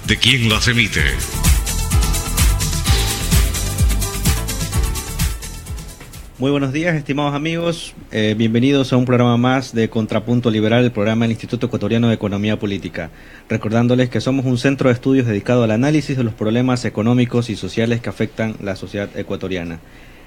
de quien las emite. Muy buenos días, estimados amigos. Bienvenidos a un programa más de Contrapunto Liberal, el programa del Instituto Ecuatoriano de Economía Política. Recordándoles que somos un centro de estudios dedicado al análisis de los problemas económicos y sociales que afectan la sociedad ecuatoriana.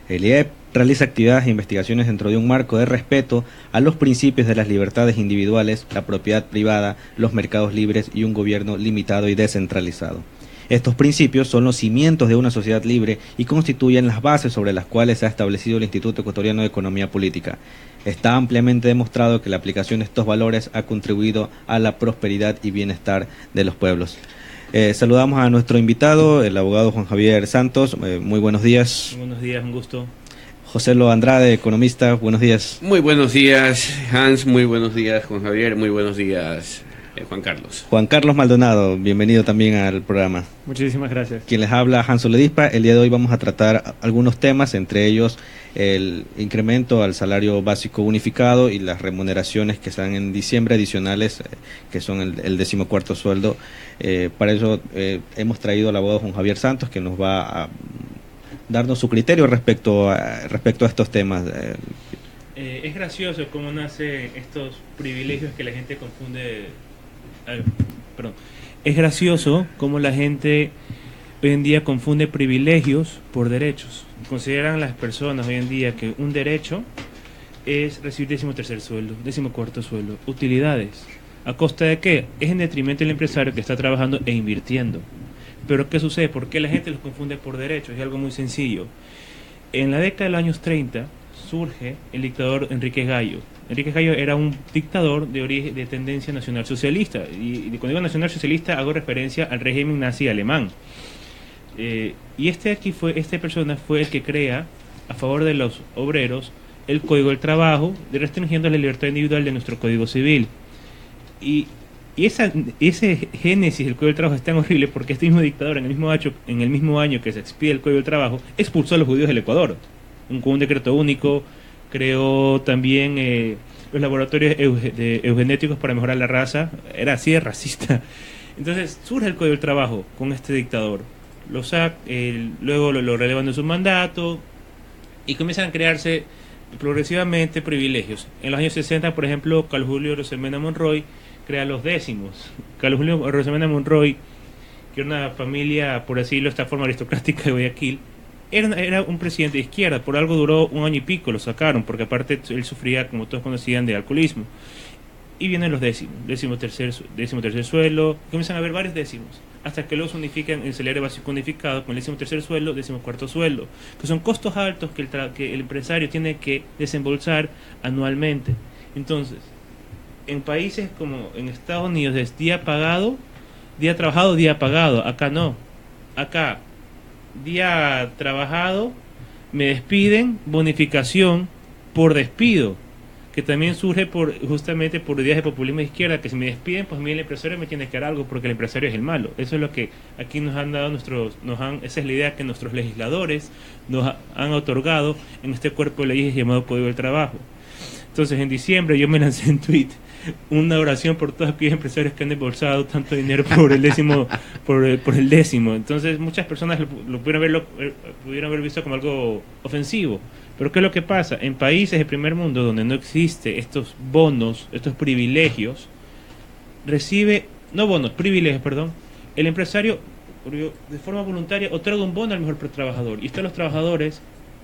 El IEP realiza actividades e investigaciones dentro de un marco de respeto a los principios de las libertades individuales, la propiedad privada, los mercados libres y un gobierno limitado y descentralizado. Estos principios son los cimientos de una sociedad libre y constituyen las bases sobre las cuales se ha establecido el Instituto Ecuatoriano de Economía Política. Está ampliamente demostrado que la aplicación de estos valores ha contribuido a la prosperidad y bienestar de los pueblos. Saludamos a nuestro invitado, el abogado Juan Javier Santos. Muy buenos días. Muy buenos días, un gusto. José Lo Andrade, economista. Buenos días. Muy buenos días, Hans. Muy buenos días, Juan Javier. Muy buenos días, Juan Carlos. Juan Carlos Maldonado, bienvenido también al programa. Muchísimas gracias. Quien les habla, Hans Oledispa. El día de hoy vamos a tratar algunos temas, entre ellos el incremento al salario básico unificado y las remuneraciones que están en diciembre adicionales, que son el 14º sueldo. Para eso hemos traído al abogado Juan Javier Santos, que nos va a darnos su criterio respecto a estos temas. Es gracioso cómo nacen estos privilegios que la gente confunde. Es gracioso cómo la gente hoy en día confunde privilegios por derechos. Consideran las personas hoy en día que un derecho es recibir 13º sueldo, 14º sueldo, utilidades. ¿A costa de qué? Es en detrimento del empresario que está trabajando e invirtiendo. Pero ¿qué sucede? ¿Por qué la gente los confunde por derechos? Es algo muy sencillo. En la década de los años 30 surge el dictador Enríquez Gallo. Enríquez Gallo era un dictador de origen de tendencia nacionalsocialista. Y cuando digo nacionalsocialista hago referencia al régimen nazi alemán. Y este persona fue el que crea, a favor de los obreros, el Código del Trabajo, restringiendo la libertad individual de nuestro Código Civil. Y ese génesis del Código del Trabajo es tan horrible porque este mismo dictador, en el mismo año que se expide el Código del Trabajo, expulsó a los judíos del Ecuador. Con un decreto único, creó también los laboratorios eugenéticos para mejorar la raza. Era así de racista. Entonces surge el Código del Trabajo con este dictador. Luego lo relevan de su mandato y comienzan a crearse progresivamente privilegios. En los años 60, por ejemplo, Carlos Julio Rosemena Monroy crea los décimos. Carlos Julio Rosemena Monroy, que era una familia, por así decirlo, esta forma aristocrática de Guayaquil, era un presidente de izquierda. Por algo duró un año y pico, lo sacaron, porque aparte él sufría, como todos conocían, de alcoholismo. Y vienen los décimos, 13º sueldo, comienzan a haber varios décimos, hasta que luego se unifican el salario básico unificado con el 13º sueldo, 14º sueldo, que son costos altos que el empresario tiene que desembolsar anualmente. Entonces, en países como en Estados Unidos es día pagado, día trabajado, día pagado. Acá no. Acá, día trabajado, me despiden, bonificación por despido, que también surge justamente por ideas de populismo de izquierda, que si me despiden, pues a mí el empresario me tiene que dar algo porque el empresario es el malo. Eso es lo que aquí nos han dado esa es la idea que nuestros legisladores nos han otorgado en este cuerpo de leyes llamado Código del Trabajo. Entonces, en diciembre yo me lancé en tweet una oración por todos aquellos empresarios que han embolsado tanto dinero por el décimo. Entonces, muchas personas lo pudieron haber visto como algo ofensivo. Pero ¿qué es lo que pasa? En países del primer mundo donde no existe estos bonos, estos privilegios, el empresario de forma voluntaria otorga un bono al mejor trabajador. Y los trabajadores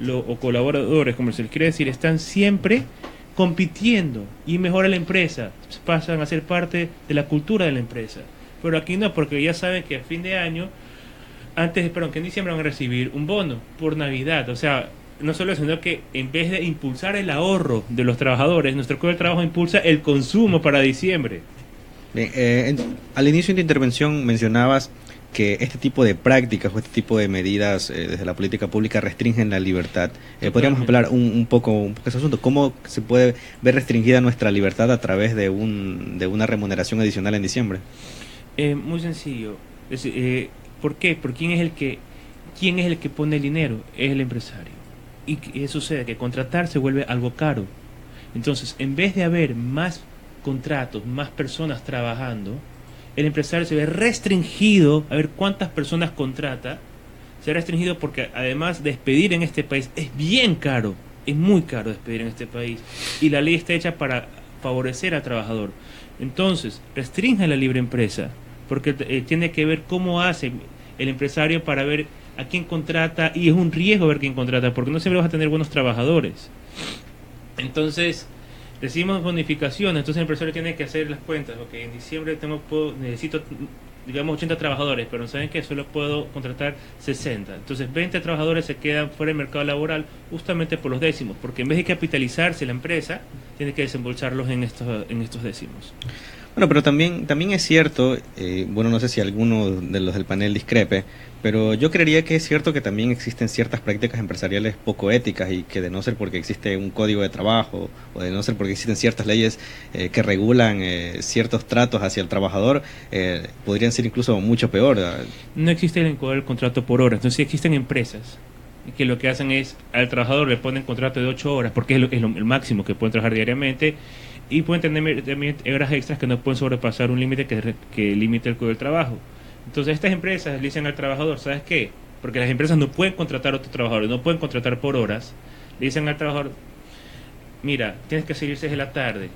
o colaboradores, como se les quiere decir, están siempre compitiendo y mejora la empresa, pasan a ser parte de la cultura de la empresa. Pero aquí no, porque ya saben que a fin de año, que en diciembre van a recibir un bono por Navidad. O sea, no solo eso, sino que en vez de impulsar el ahorro de los trabajadores, nuestro Código del Trabajo impulsa el consumo para diciembre. Bien, al inicio de tu intervención mencionabas que este tipo de prácticas o este tipo de medidas desde la política pública restringen la libertad. ¿Podríamos hablar un poco de ese asunto? ¿Cómo se puede ver restringida nuestra libertad a través de una remuneración adicional en diciembre? Muy sencillo. ¿Por qué? Porque ¿quién es el que pone el dinero? Es el empresario. ¿Y qué sucede? Que contratar se vuelve algo caro. Entonces, en vez de haber más contratos, más personas trabajando, el empresario se ve restringido a ver cuántas personas contrata. Se ve restringido porque además despedir en este país es bien caro, es muy caro despedir en este país, y la ley está hecha para favorecer al trabajador. Entonces, restringe la libre empresa, porque tiene que ver cómo hace el empresario para ver a quién contrata, y es un riesgo ver quién contrata, porque no siempre vas a tener buenos trabajadores. Entonces, decimos bonificación, entonces el empresario tiene que hacer las cuentas. Ok, en diciembre necesito, digamos, 80 trabajadores, pero ¿saben qué? Solo puedo contratar 60. Entonces 20 trabajadores se quedan fuera del mercado laboral justamente por los décimos, porque en vez de capitalizarse la empresa, tiene que desembolsarlos en estos décimos. Bueno, pero también es cierto, bueno, no sé si alguno de los del panel discrepe, pero yo creería que es cierto que también existen ciertas prácticas empresariales poco éticas, y que de no ser porque existe un código de trabajo, o de no ser porque existen ciertas leyes que regulan ciertos tratos hacia el trabajador, podrían ser incluso mucho peor. No existe el contrato por hora, entonces sí existen empresas que lo que hacen es al trabajador le ponen contrato de 8 horas, porque es el máximo que pueden trabajar diariamente, y pueden tener también horas extras que no pueden sobrepasar un límite que limite el código del trabajo. Entonces estas empresas le dicen al trabajador, ¿sabes qué? Porque las empresas no pueden contratar a otros trabajadores, no pueden contratar por horas. Le dicen al trabajador, mira, tienes que salir 6 de la tarde,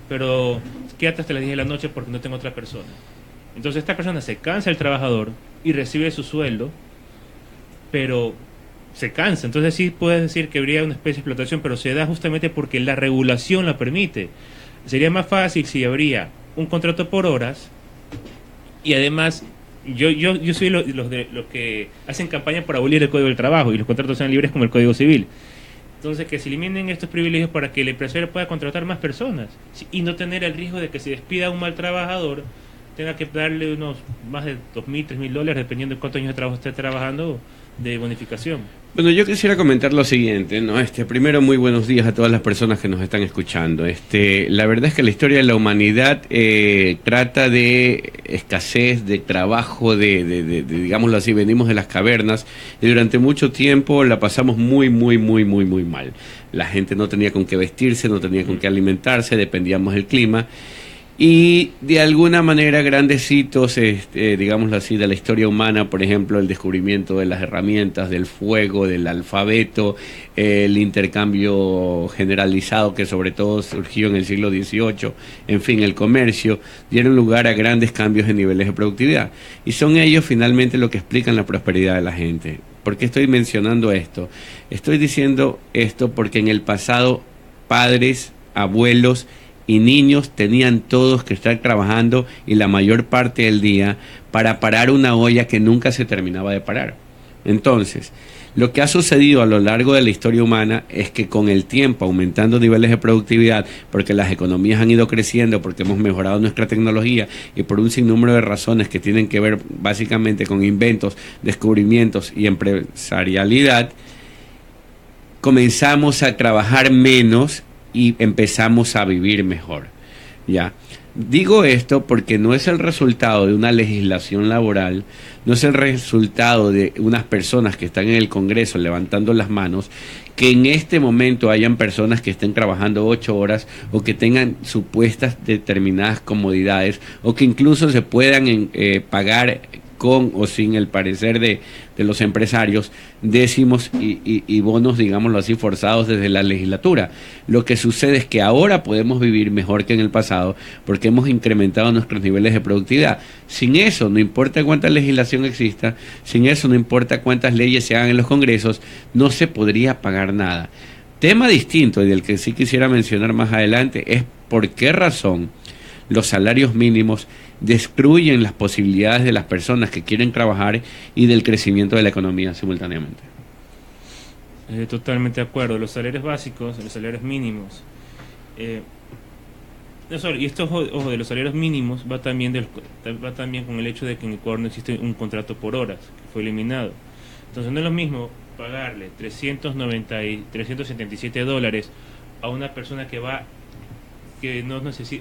pero quédate hasta las 10 de la noche porque no tengo otra persona. Entonces esta persona se cansa del trabajador y recibe su sueldo, pero se cansa. Entonces sí puedes decir que habría una especie de explotación, pero se da justamente porque la regulación la permite. Sería más fácil si habría un contrato por horas, y además yo soy los que hacen campaña por abolir el Código del Trabajo y los contratos sean libres como el Código Civil. Entonces que se eliminen estos privilegios para que el empresario pueda contratar más personas y no tener el riesgo de que si despida a un mal trabajador tenga que darle unos más de $2,000, $3,000, dependiendo de cuántos años de trabajo esté trabajando, de bonificación. Bueno, yo quisiera comentar lo siguiente, ¿no? Primero, muy buenos días a todas las personas que nos están escuchando. La verdad es que la historia de la humanidad trata de escasez, de trabajo, digámoslo así, venimos de las cavernas y durante mucho tiempo la pasamos muy mal. La gente no tenía con qué vestirse, no tenía con qué alimentarse, dependíamos del clima. Y de alguna manera grandes hitos, digámoslo así, de la historia humana, por ejemplo, el descubrimiento de las herramientas, del fuego, del alfabeto, el intercambio generalizado que sobre todo surgió en el siglo XVIII, en fin, el comercio, dieron lugar a grandes cambios en niveles de productividad. Y son ellos finalmente lo que explican la prosperidad de la gente. ¿Por qué estoy mencionando esto? Estoy diciendo esto porque en el pasado padres, abuelos y niños tenían todos que estar trabajando y la mayor parte del día para parar una olla que nunca se terminaba de parar. Entonces, lo que ha sucedido a lo largo de la historia humana es que con el tiempo, aumentando niveles de productividad, porque las economías han ido creciendo, porque hemos mejorado nuestra tecnología y por un sinnúmero de razones que tienen que ver básicamente con inventos, descubrimientos y empresarialidad, comenzamos a trabajar menos y empezamos a vivir mejor, ¿ya? Digo esto porque no es el resultado de una legislación laboral, no es el resultado de unas personas que están en el Congreso levantando las manos, que en este momento hayan personas que estén trabajando 8 horas o que tengan supuestas determinadas comodidades o que incluso se puedan pagar con o sin el parecer de los empresarios, décimos y bonos, digámoslo así, forzados desde la legislatura. Lo que sucede es que ahora podemos vivir mejor que en el pasado porque hemos incrementado nuestros niveles de productividad. Sin eso, no importa cuánta legislación exista, sin eso, no importa cuántas leyes se hagan en los congresos, no se podría pagar nada. Tema distinto y del que sí quisiera mencionar más adelante es por qué razón los salarios mínimos destruyen las posibilidades de las personas que quieren trabajar y del crecimiento de la economía simultáneamente. Totalmente de acuerdo. Los salarios básicos, los salarios mínimos, y esto, ojo, de los salarios mínimos va también con el hecho de que en Ecuador no existe un contrato por horas, que fue eliminado. Entonces no es lo mismo pagarle $377 a una persona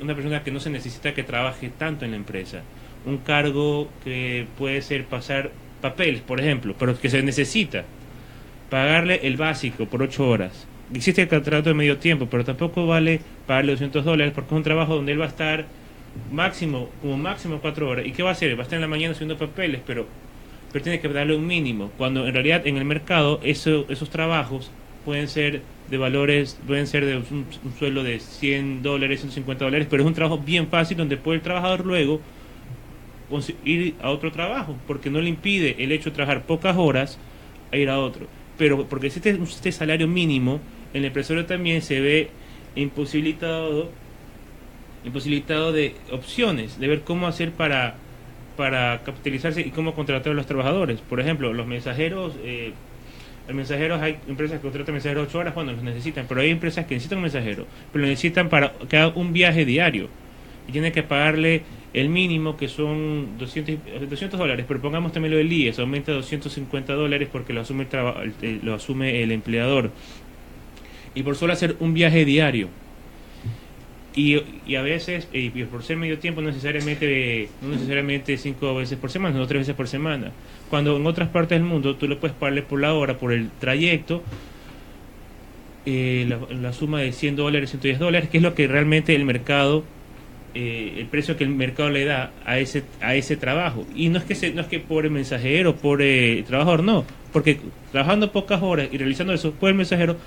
una persona que no se necesita que trabaje tanto en la empresa, un cargo que puede ser pasar papeles, por ejemplo, pero que se necesita pagarle el básico por 8 horas. Existe el contrato de medio tiempo, pero tampoco vale pagarle $200 porque es un trabajo donde él va a estar como máximo 4 horas. ¿Y qué va a hacer? Va a estar en la mañana haciendo papeles, pero tiene que darle un mínimo. Cuando en realidad en el mercado esos trabajos pueden ser de valores, pueden ser de un sueldo de $100, $150, pero es un trabajo bien fácil donde puede el trabajador luego ir a otro trabajo, porque no le impide el hecho de trabajar pocas horas a ir a otro. Pero porque este salario mínimo, el empresario también se ve imposibilitado de opciones, de ver cómo hacer para capitalizarse y cómo contratar a los trabajadores. Por ejemplo, los mensajeros, hay empresas que contratan mensajeros 8 horas cuando los necesitan, pero hay empresas que necesitan un mensajero, pero lo necesitan para que haga un viaje diario y tienen que pagarle el mínimo, que son $200, pero pongamos también lo del IES, aumenta a $250 porque lo asume el empleador, y por solo hacer un viaje diario. Y a veces, y por ser medio tiempo, no necesariamente 5 veces por semana, no 3 veces por semana. Cuando en otras partes del mundo tú le puedes pagarle por la hora, por el trayecto, la suma de $100, $110, que es lo que realmente el mercado, el precio que el mercado le da a ese trabajo. Y no es que por el mensajero, por el trabajador, no, porque trabajando pocas horas y realizando eso, puede el mensajero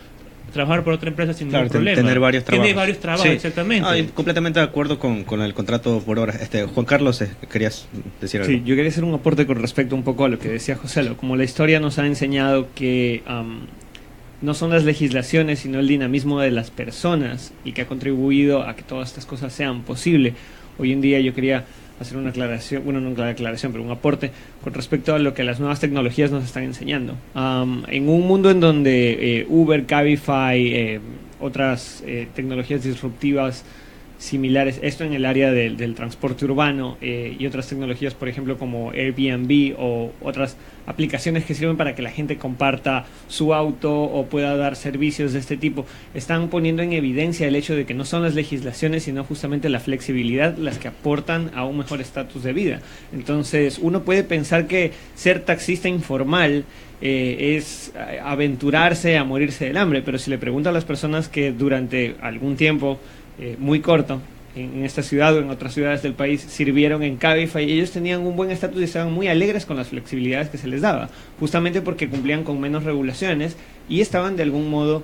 trabajar por otra empresa sin ningún problema. Tener varios trabajos. Tiene varios trabajos, sí. Exactamente. Completamente de acuerdo con el contrato por horas. Juan Carlos, querías decir algo. Sí, yo quería hacer un aporte con respecto un poco a lo que decía José. Como la historia nos ha enseñado que no son las legislaciones, sino el dinamismo de las personas, y que ha contribuido a que todas estas cosas sean posibles. Hoy en día yo quería hacer una aclaración, bueno, no una aclaración, pero un aporte con respecto a lo que las nuevas tecnologías nos están enseñando. En un mundo en donde Uber, Cabify, otras tecnologías disruptivas similares, esto en el área del transporte urbano, y otras tecnologías, por ejemplo, como Airbnb o otras aplicaciones que sirven para que la gente comparta su auto o pueda dar servicios de este tipo, están poniendo en evidencia el hecho de que no son las legislaciones, sino justamente la flexibilidad las que aportan a un mejor estatus de vida. Entonces, uno puede pensar que ser taxista informal es aventurarse a morirse del hambre, pero si le pregunto a las personas que durante algún tiempo muy corto en esta ciudad o en otras ciudades del país sirvieron en Cabify, y ellos tenían un buen estatus y estaban muy alegres con las flexibilidades que se les daba, justamente porque cumplían con menos regulaciones y estaban de algún modo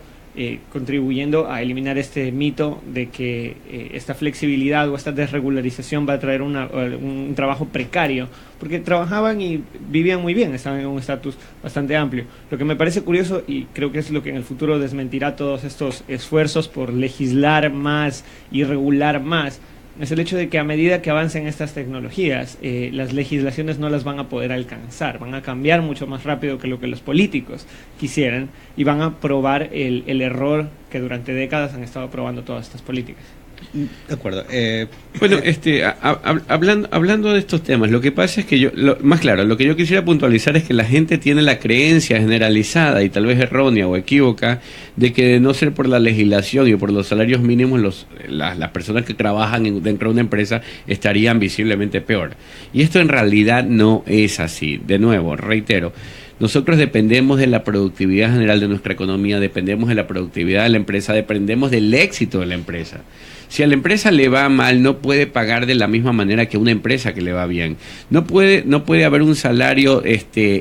contribuyendo a eliminar este mito de que esta flexibilidad o esta desregularización va a traer un trabajo precario, porque trabajaban y vivían muy bien, estaban en un estatus bastante amplio. Lo que me parece curioso, y creo que es lo que en el futuro desmentirá todos estos esfuerzos por legislar más y regular más, es el hecho de que a medida que avancen estas tecnologías, las legislaciones no las van a poder alcanzar, van a cambiar mucho más rápido que lo que los políticos quisieran, y van a probar el error que durante décadas han estado probando todas estas políticas. De acuerdo. Bueno, hablando de estos temas, lo que pasa es que lo que yo quisiera puntualizar es que la gente tiene la creencia generalizada y tal vez errónea o equívoca de que de no ser por la legislación y por los salarios mínimos, las personas que trabajan dentro de una empresa estarían visiblemente peor. Y esto en realidad no es así. De nuevo, reitero, nosotros dependemos de la productividad general de nuestra economía, dependemos de la productividad de la empresa, dependemos del éxito de la empresa. Si a la empresa le va mal, no puede pagar de la misma manera que una empresa que le va bien. No puede haber un salario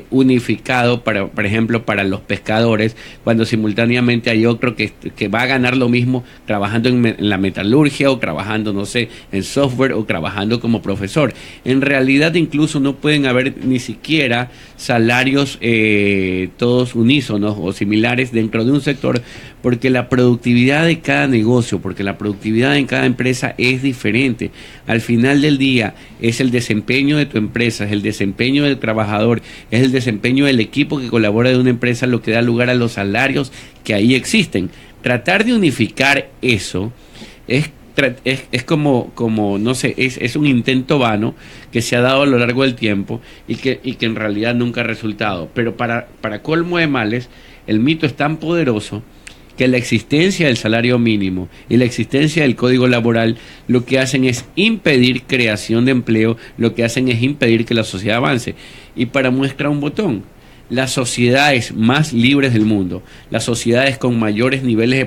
unificado, por ejemplo, para los pescadores, cuando simultáneamente hay otro que va a ganar lo mismo trabajando en la metalurgia o trabajando, no sé, en software o trabajando como profesor. En realidad, incluso no pueden haber ni siquiera salarios todos unísonos o similares dentro de un sector, porque la productividad de cada negocio, porque la productividad en cada empresa es diferente. Al final del día es el desempeño de tu empresa, es el desempeño del trabajador, es el desempeño del equipo que colabora de una empresa lo que da lugar a los salarios que ahí existen. Tratar de unificar eso es como no sé, es un intento vano que se ha dado a lo largo del tiempo y que en realidad nunca ha resultado. Pero para colmo de males, el mito es tan poderoso que la existencia del salario mínimo y la existencia del código laboral lo que hacen es impedir creación de empleo, lo que hacen es impedir que la sociedad avance. Y para muestra un botón, las sociedades más libres del mundo, las sociedades con mayores niveles de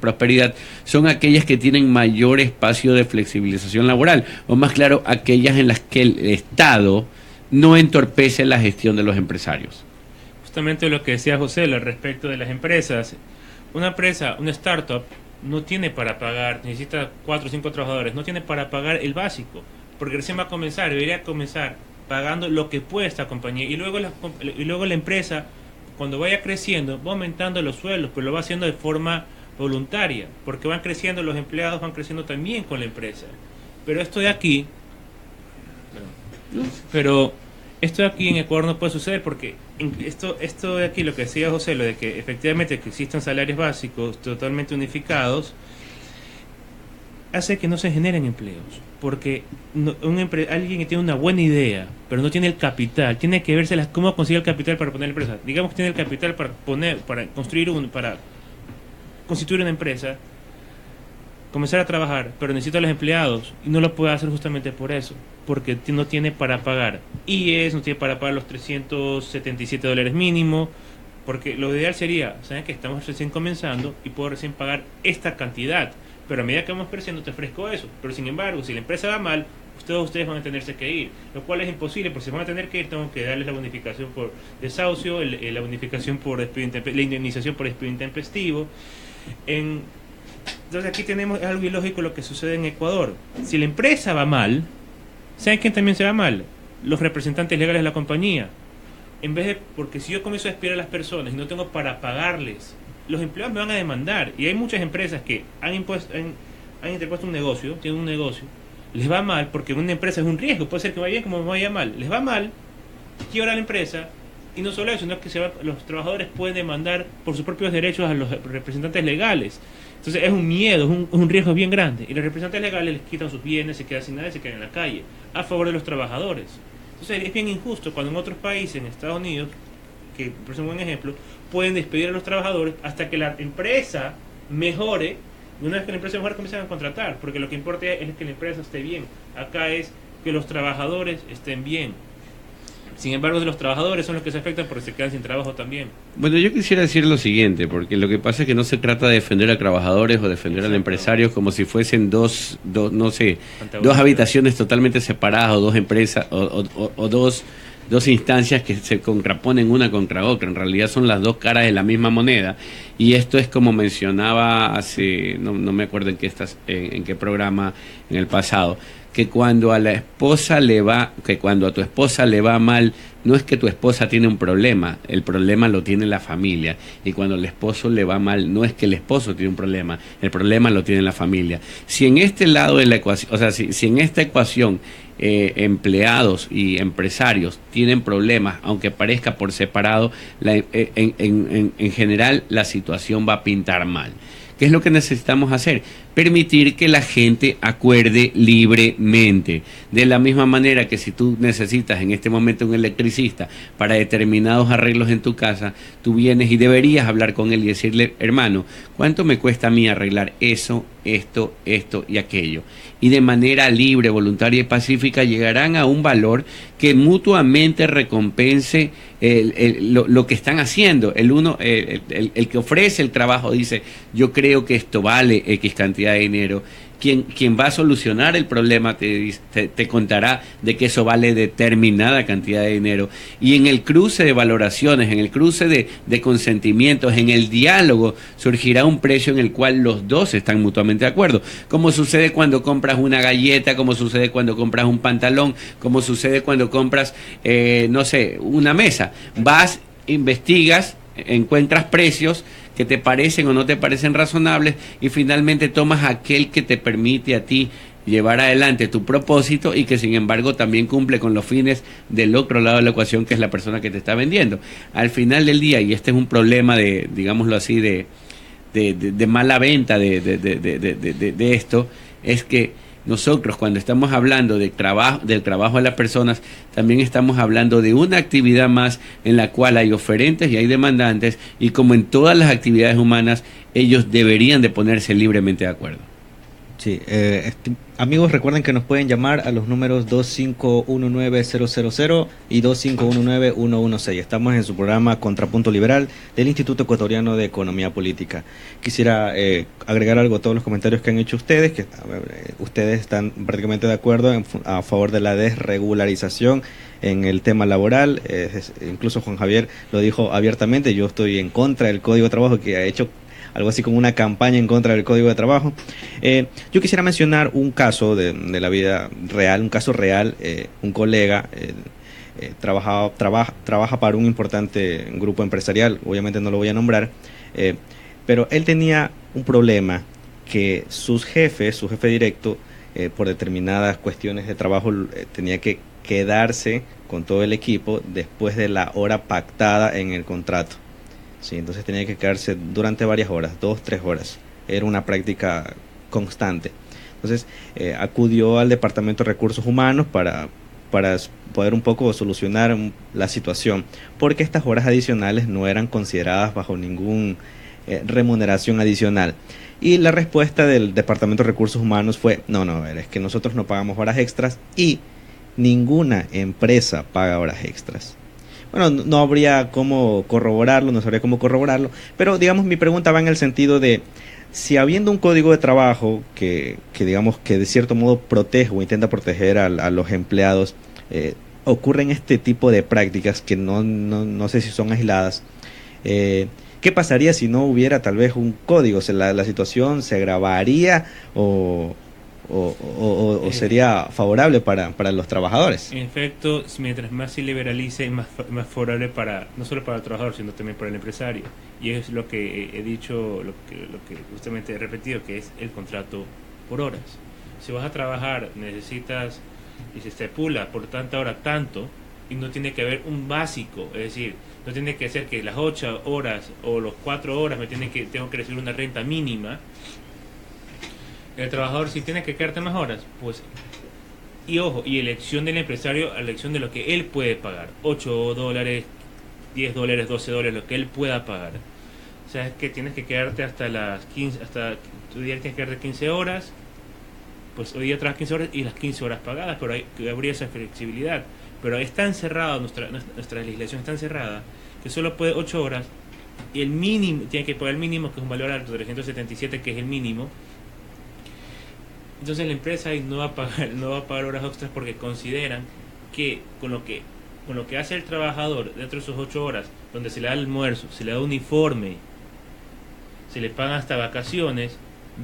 prosperidad, son aquellas que tienen mayor espacio de flexibilización laboral, o más claro, aquellas en las que el Estado no entorpece la gestión de los empresarios. Justamente lo que decía José al respecto de las empresas. Una empresa, una startup, no tiene para pagar, necesita 4 o 5 trabajadores, no tiene para pagar el básico, porque recién va a comenzar, debería comenzar pagando lo que puede esta compañía, y luego la empresa, cuando vaya creciendo, va aumentando los sueldos, pero lo va haciendo de forma voluntaria, porque van creciendo, los empleados van creciendo también con la empresa. Pero esto de aquí en Ecuador no puede suceder, porque esto de aquí, lo que decía José, lo de que efectivamente que existan salarios básicos totalmente unificados, hace que no se generen empleos, porque alguien que tiene una buena idea, pero no tiene el capital, tiene que verse cómo conseguir el capital para poner la empresa. Digamos que tiene el capital para constituir una empresa, comenzar a trabajar, pero necesita a los empleados y no lo puede hacer justamente por eso, porque no tiene para pagar IES, no tiene para pagar los $377 mínimo, porque lo ideal sería, ¿saben que estamos recién comenzando y puedo recién pagar esta cantidad? Pero a medida que vamos creciendo te ofrezco eso. Pero sin embargo, si la empresa va mal, ustedes van a tenerse que ir, lo cual es imposible, porque si van a tener que ir, tengo que darles la bonificación por desahucio, la bonificación por despido, la indemnización por despido intempestivo. Entonces aquí tenemos algo ilógico lo que sucede en Ecuador. Si la empresa va mal, ¿saben quién también se va mal? Los representantes legales de la compañía. Porque si yo comienzo a despedir a las personas y no tengo para pagarles, los empleados me van a demandar, y hay muchas empresas que han interpuesto un negocio, tienen un negocio, les va mal, porque una empresa es un riesgo, puede ser que vaya bien como vaya mal, les va mal, quiebra la empresa, y no solo eso, sino que los trabajadores pueden demandar por sus propios derechos a los representantes legales. Entonces es un miedo, es un riesgo bien grande, y los representantes legales les quitan sus bienes, se quedan sin nada y se quedan en la calle, a favor de los trabajadores. Entonces es bien injusto cuando en otros países, en Estados Unidos, que por un buen ejemplo, pueden despedir a los trabajadores hasta que la empresa mejore, y una vez que la empresa mejore comienzan a contratar, porque lo que importa es que la empresa esté bien. Acá es que los trabajadores estén bien. Sin embargo, los trabajadores son los que se afectan porque se quedan sin trabajo también. Bueno, yo quisiera decir lo siguiente, porque lo que pasa es que no se trata de defender a trabajadores o defender a empresarios como si fuesen dos habitaciones totalmente separadas, o dos empresas, o dos instancias que se contraponen una contra otra. En realidad son las dos caras de la misma moneda, y esto es como mencionaba hace, no me acuerdo en qué programa en el pasado, que cuando a tu esposa le va mal, no es que tu esposa tiene un problema, el problema lo tiene la familia, y cuando al esposo le va mal, no es que el esposo tiene un problema, el problema lo tiene la familia. Si en este lado de la ecuación, o sea, si en esta ecuación empleados y empresarios tienen problemas, aunque parezca por separado, en general la situación va a pintar mal. ¿Qué es lo que necesitamos hacer? Permitir que la gente acuerde libremente. De la misma manera que si tú necesitas en este momento un electricista para determinados arreglos en tu casa, tú vienes y deberías hablar con él y decirle: hermano, ¿cuánto me cuesta a mí arreglar eso, esto y aquello? Y de manera libre, voluntaria y pacífica llegarán a un valor que mutuamente recompense lo que están haciendo. El que ofrece el trabajo dice: yo creo que esto vale X cantidad de dinero. Quien va a solucionar el problema te contará de que eso vale determinada cantidad de dinero. Y en el cruce de valoraciones, en el cruce de consentimientos, en el diálogo, surgirá un precio en el cual los dos están mutuamente de acuerdo. Como sucede cuando compras una galleta, como sucede cuando compras un pantalón, como sucede cuando compras, una mesa. Vas, investigas, encuentras precios que te parecen o no te parecen razonables, y finalmente tomas aquel que te permite a ti llevar adelante tu propósito y que sin embargo también cumple con los fines del otro lado de la ecuación, que es la persona que te está vendiendo. Al final del día, y este es un problema digámoslo así, de mala venta de esto, es que nosotros, cuando estamos hablando del trabajo de las personas, también estamos hablando de una actividad más en la cual hay oferentes y hay demandantes, y como en todas las actividades humanas, ellos deberían de ponerse libremente de acuerdo. Sí, amigos, recuerden que nos pueden llamar a los números 2519-000 y 2519-116. Estamos en su programa Contrapunto Liberal del Instituto Ecuatoriano de Economía Política. Quisiera agregar algo a todos los comentarios que han hecho ustedes, que ustedes están prácticamente de acuerdo a favor de la desregularización en el tema laboral. Incluso Juan Javier lo dijo abiertamente: yo estoy en contra del Código de Trabajo, que ha hecho algo así como una campaña en contra del Código de Trabajo. Yo quisiera mencionar un caso de la vida real, un caso real. Un colega trabaja para un importante grupo empresarial, obviamente no lo voy a nombrar, pero él tenía un problema, que su jefe directo, por determinadas cuestiones de trabajo, tenía que quedarse con todo el equipo después de la hora pactada en el contrato. Sí, entonces tenía que quedarse durante varias horas, 2-3 horas. Era una práctica constante. Entonces acudió al Departamento de Recursos Humanos para poder un poco solucionar la situación, porque estas horas adicionales no eran consideradas bajo ningún remuneración adicional. Y la respuesta del Departamento de Recursos Humanos fue: no, es que nosotros no pagamos horas extras y ninguna empresa paga horas extras. Bueno, no habría cómo corroborarlo, no sabría cómo corroborarlo, pero digamos mi pregunta va en el sentido de: si habiendo un código de trabajo que digamos que de cierto modo protege o intenta proteger a los empleados, ocurren este tipo de prácticas que no sé si son aisladas, ¿qué pasaría si no hubiera tal vez un código? ¿La situación se agravaría o sería favorable para los trabajadores? En efecto, mientras más se liberalice, más favorable no solo para el trabajador, sino también para el empresario. Y es lo que he dicho, lo que justamente he repetido, que es el contrato por horas. Si vas a trabajar, necesitas, y se estipula por tanta hora tanto, y no tiene que haber un básico, es decir, no tiene que ser que las 8 horas o las 4 horas tengo que recibir una renta mínima. El trabajador, si tiene que quedarte más horas, pues, y ojo, y elección del empresario, elección de lo que él puede pagar, $8, $10, $12, lo que él pueda pagar. O sea, es que tienes que quedarte hasta las 15, hasta tu día tienes que quedarte 15 horas, pues hoy día trabajas 15 horas y las 15 horas pagadas, pero habría esa flexibilidad. Pero está encerrado, nuestra legislación está encerrada, que solo puede 8 horas, y el mínimo, tiene que pagar el mínimo, que es un valor alto, 377, que es el mínimo. Entonces la empresa ahí no va a pagar horas extras, porque consideran que con lo que hace el trabajador dentro de sus 8 horas, donde se le da el almuerzo, se le da uniforme, se le pagan hasta vacaciones,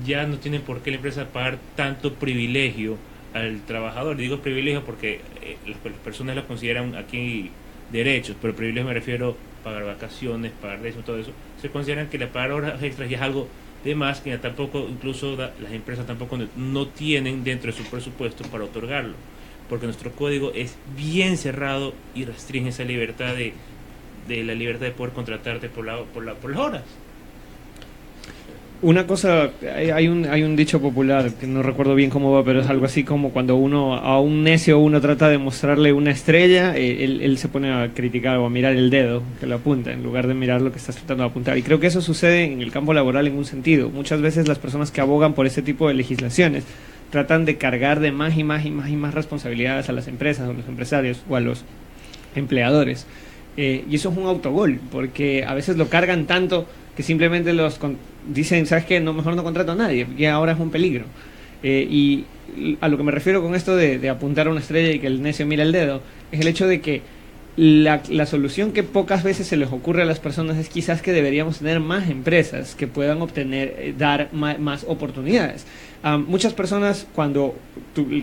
ya no tiene por qué la empresa pagar tanto privilegio al trabajador. Digo privilegio porque las personas lo consideran aquí derechos, pero privilegio me refiero a pagar vacaciones, pagar eso, todo eso. Se consideran que le pagar horas extras ya es algo de más, que tampoco, incluso las empresas tampoco no tienen dentro de su presupuesto para otorgarlo, porque nuestro código es bien cerrado y restringe esa libertad de la libertad de poder contratarte por las horas. Una cosa, hay un dicho popular que no recuerdo bien cómo va, pero es algo así como cuando a un necio uno trata de mostrarle una estrella, él se pone a criticar o a mirar el dedo que lo apunta en lugar de mirar lo que estás tratando de apuntar. Y creo que eso sucede en el campo laboral en un sentido. Muchas veces las personas que abogan por ese tipo de legislaciones tratan de cargar de más y más responsabilidades a las empresas, a los empresarios o a los empleadores. Y eso es un autogol, porque a veces lo cargan tanto que simplemente dicen: ¿sabes qué? No, mejor no contrato a nadie, porque ahora es un peligro. Y a lo que me refiero con esto de apuntar a una estrella y que el necio mira el dedo, es el hecho de que la solución que pocas veces se les ocurre a las personas es quizás que deberíamos tener más empresas que puedan dar más oportunidades. Muchas personas,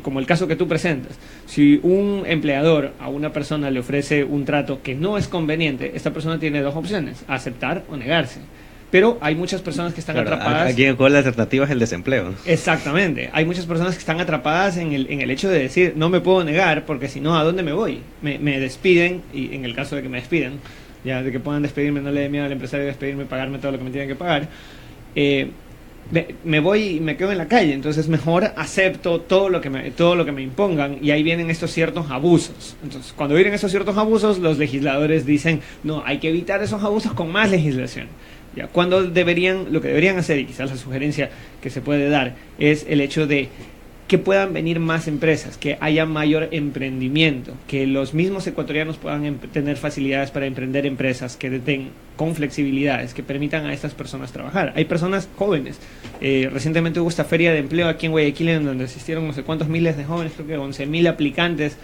como el caso que tú presentas, si un empleador a una persona le ofrece un trato que no es conveniente, esta persona tiene 2 opciones: aceptar o negarse. Pero hay muchas personas que están atrapadas. Aquí en la alternativa es el desempleo. Exactamente. Hay muchas personas que están atrapadas en el hecho de decir: no me puedo negar, porque si no, ¿a dónde me voy? Me despiden, y en el caso de que me despidan, ya de que puedan despedirme, no le dé miedo al empresario despedirme y pagarme todo lo que me tienen que pagar. Me voy y me quedo en la calle. Entonces mejor acepto todo lo que me impongan, y ahí vienen estos ciertos abusos. Entonces cuando vienen esos ciertos abusos, los legisladores dicen: no, hay que evitar esos abusos con más legislación. ¿ya? Cuando lo que deberían hacer, y quizás la sugerencia que se puede dar, es el hecho de que puedan venir más empresas, que haya mayor emprendimiento, que los mismos ecuatorianos puedan tener facilidades para emprender empresas que den con flexibilidades, que permitan a estas personas trabajar. Hay personas jóvenes. Recientemente hubo esta feria de empleo aquí en Guayaquil, en donde asistieron no sé cuántos miles de jóvenes, creo que 11.000 aplicantes,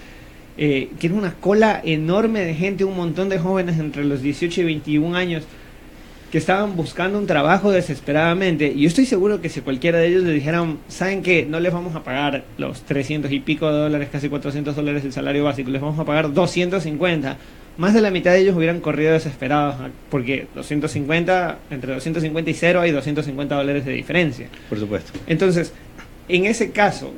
que era una cola enorme de gente, un montón de jóvenes entre los 18 y 21 años, que estaban buscando un trabajo desesperadamente. Y yo estoy seguro que si cualquiera de ellos le dijeran, ¿saben qué? No les vamos a pagar los 300 y pico de dólares, casi $400 el salario básico, les vamos a pagar 250. Más de la mitad de ellos hubieran corrido desesperados, porque 250, entre 250 y 0 hay $250 de diferencia. Por supuesto. Entonces, en ese caso,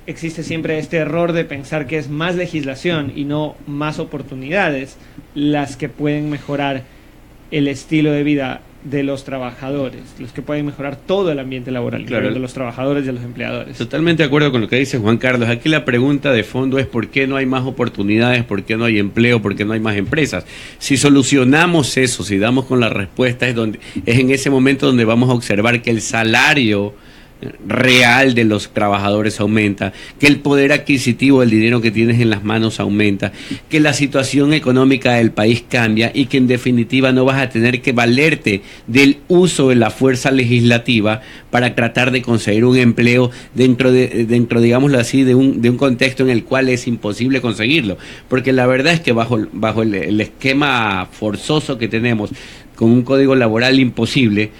existe siempre este error de pensar que es más legislación y no más oportunidades las que pueden mejorar el estilo de vida de los trabajadores, los que pueden mejorar todo el ambiente laboral, claro, de los trabajadores y de los empleadores. Totalmente de acuerdo con lo que dice Juan Carlos. Aquí la pregunta de fondo es ¿por qué no hay más oportunidades? ¿Por qué no hay empleo? ¿Por qué no hay más empresas? Si solucionamos eso, si damos con la respuesta, es en ese momento donde vamos a observar que el salario real de los trabajadores aumenta, que el poder adquisitivo del dinero que tienes en las manos aumenta, que la situación económica del país cambia y que en definitiva no vas a tener que valerte del uso de la fuerza legislativa para tratar de conseguir un empleo dentro digámoslo así, de un contexto en el cual es imposible conseguirlo, porque la verdad es que bajo el esquema forzoso que tenemos, con un código laboral imposible,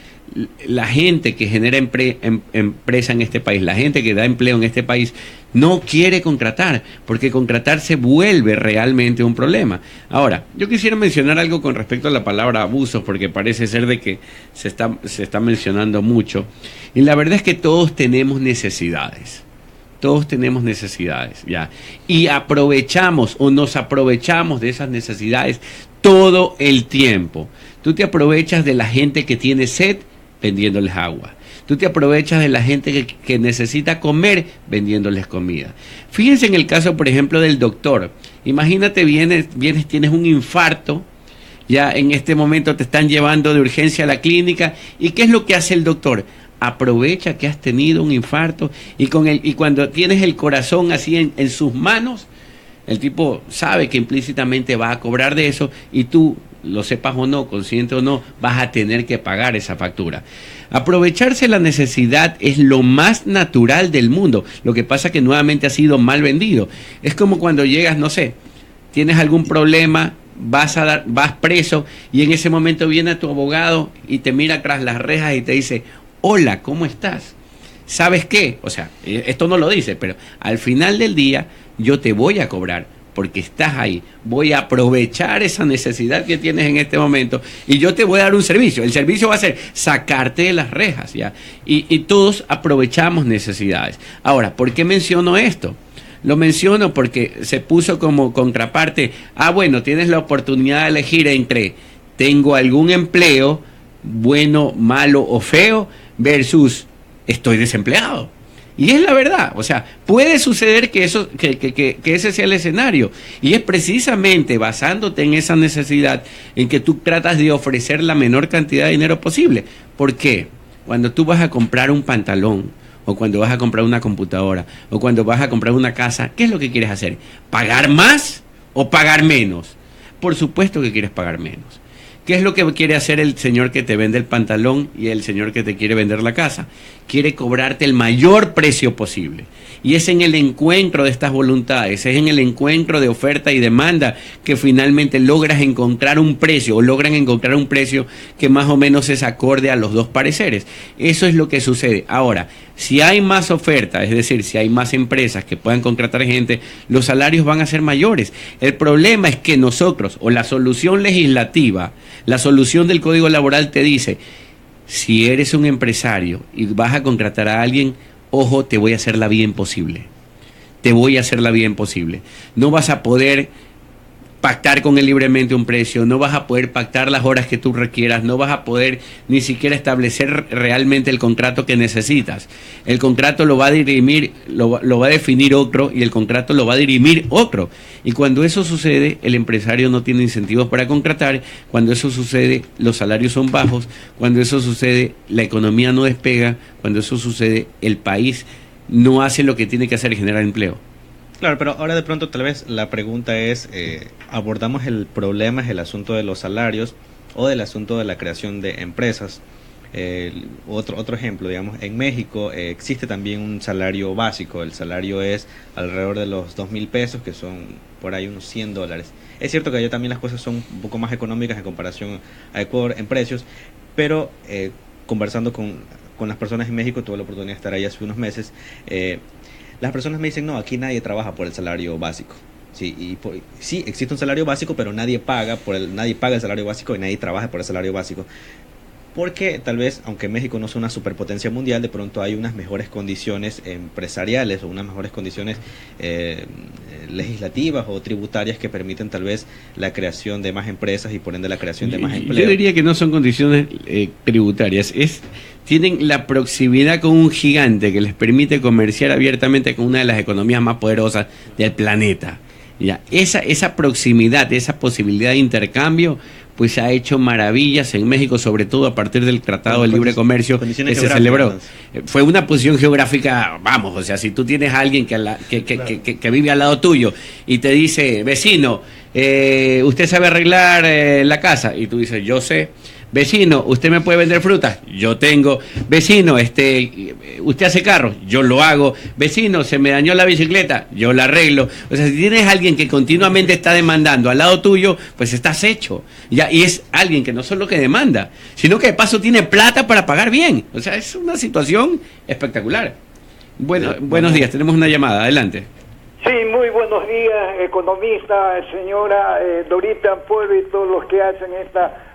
la gente que genera empresa en este país, la gente que da empleo en este país, no quiere contratar, porque contratar se vuelve realmente un problema. Ahora, yo quisiera mencionar algo con respecto a la palabra abusos, porque parece ser de que se está mencionando mucho, y la verdad es que todos tenemos necesidades. Todos tenemos necesidades, ya. Y aprovechamos o nos aprovechamos de esas necesidades todo el tiempo. Tú te aprovechas de la gente que tiene sed vendiéndoles agua. Tú te aprovechas de la gente que necesita comer vendiéndoles comida. Fíjense en el caso, por ejemplo, del doctor. Imagínate, tienes un infarto, ya en este momento te están llevando de urgencia a la clínica. ¿Y qué es lo que hace el doctor? Aprovecha que has tenido un infarto y cuando tienes el corazón así en sus manos, el tipo sabe que implícitamente va a cobrar de eso y tú, lo sepas o no, consciente o no, vas a tener que pagar esa factura. Aprovecharse la necesidad es lo más natural del mundo. Lo que pasa es que nuevamente ha sido mal vendido. Es como cuando llegas, no sé, tienes algún problema, vas preso y en ese momento viene tu abogado y te mira tras las rejas y te dice: hola, ¿cómo estás? ¿Sabes qué? O sea, esto no lo dice, pero al final del día yo te voy a cobrar porque estás ahí. Voy a aprovechar esa necesidad que tienes en este momento y yo te voy a dar un servicio. El servicio va a ser sacarte de las rejas, ¿ya? Y todos aprovechamos necesidades. Ahora, ¿por qué menciono esto? Lo menciono porque se puso como contraparte. Bueno, tienes la oportunidad de elegir entre tengo algún empleo, bueno, malo o feo, versus estoy desempleado. Y es la verdad, o sea, puede suceder que ese sea el escenario. Y es precisamente basándote en esa necesidad en que tú tratas de ofrecer la menor cantidad de dinero posible. ¿Por qué? Cuando tú vas a comprar un pantalón, o cuando vas a comprar una computadora, o cuando vas a comprar una casa, ¿qué es lo que quieres hacer? ¿Pagar más o pagar menos? Por supuesto que quieres pagar menos. ¿Qué es lo que quiere hacer el señor que te vende el pantalón y el señor que te quiere vender la casa? Quiere cobrarte el mayor precio posible. Y es en el encuentro de estas voluntades, es en el encuentro de oferta y demanda que finalmente logras encontrar un precio o logran encontrar un precio que más o menos es acorde a los dos pareceres. Eso es lo que sucede. Ahora, si hay más oferta, es decir, si hay más empresas que puedan contratar gente, los salarios van a ser mayores. El problema es que nosotros, o la solución legislativa, la solución del Código Laboral te dice: si eres un empresario y vas a contratar a alguien, ojo, te voy a hacer la vida imposible. Te voy a hacer la vida imposible. No vas a poder pactar con él libremente un precio, no vas a poder pactar las horas que tú requieras, no vas a poder ni siquiera establecer realmente el contrato que necesitas. El contrato lo va a dirimir, lo va a definir otro, y el contrato lo va a dirimir otro. Y cuando eso sucede, el empresario no tiene incentivos para contratar. Cuando eso sucede, los salarios son bajos. Cuando eso sucede, la economía no despega. Cuando eso sucede, el país no hace lo que tiene que hacer, generar empleo. Claro, pero ahora de pronto tal vez la pregunta es, abordamos el problema, es el asunto de los salarios o del asunto de la creación de empresas. Otro ejemplo, digamos, en México existe también un salario básico. El salario es alrededor de los 2,000 pesos, que son por ahí unos $100. Es cierto que allá también las cosas son un poco más económicas en comparación a Ecuador en precios, pero conversando con las personas en México, tuve la oportunidad de estar ahí hace unos meses, las personas me dicen, no, aquí nadie trabaja por el salario básico. Sí, sí, existe un salario básico, pero nadie paga el salario básico y nadie trabaja por el salario básico. Porque tal vez, aunque México no sea una superpotencia mundial, de pronto hay unas mejores condiciones empresariales o unas mejores condiciones legislativas o tributarias que permiten tal vez la creación de más empresas y por ende la creación de más empleo. Yo diría que no son condiciones tributarias, tienen la proximidad con un gigante que les permite comerciar abiertamente con una de las economías más poderosas del planeta. Ya, esa proximidad, esa posibilidad de intercambio, pues ha hecho maravillas en México, sobre todo a partir del Tratado de Libre Comercio que se celebró. Fue una posición geográfica, vamos, o sea, si tú tienes a alguien que vive al lado tuyo y te dice, vecino, ¿usted sabe arreglar la casa? Y tú dices, yo sé. Vecino, ¿usted me puede vender frutas? Yo tengo. Vecino, ¿usted hace carros? Yo lo hago. Vecino, se me dañó la bicicleta, yo la arreglo. O sea, si tienes a alguien que continuamente está demandando al lado tuyo, pues estás hecho. Ya, y es alguien que no solo que demanda, sino que de paso tiene plata para pagar bien. O sea, es una situación espectacular. Bueno, buenos días, tenemos una llamada, adelante. Sí, muy buenos días, economista, señora Dorita Pueblo y todos los que hacen esta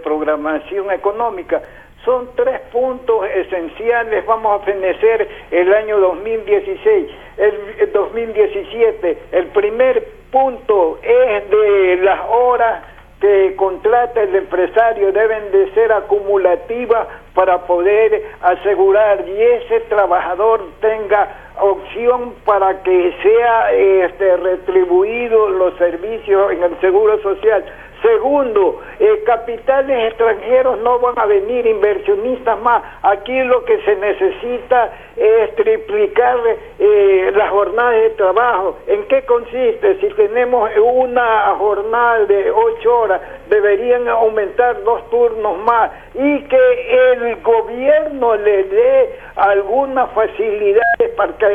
programación económica. Son 3 puntos esenciales. Vamos a fenecer el año 2016, el 2017. El primer punto es de las horas que contrata el empresario, deben de ser acumulativas para poder asegurar y ese trabajador tenga opción para que sea retribuido los servicios en el Seguro Social. Segundo, capitales extranjeros no van a venir, inversionistas más. Aquí lo que se necesita es triplicar las jornadas de trabajo. ¿En qué consiste? Si tenemos una jornada de 8 horas, deberían aumentar 2 turnos más y que el gobierno le dé algunas facilidades para que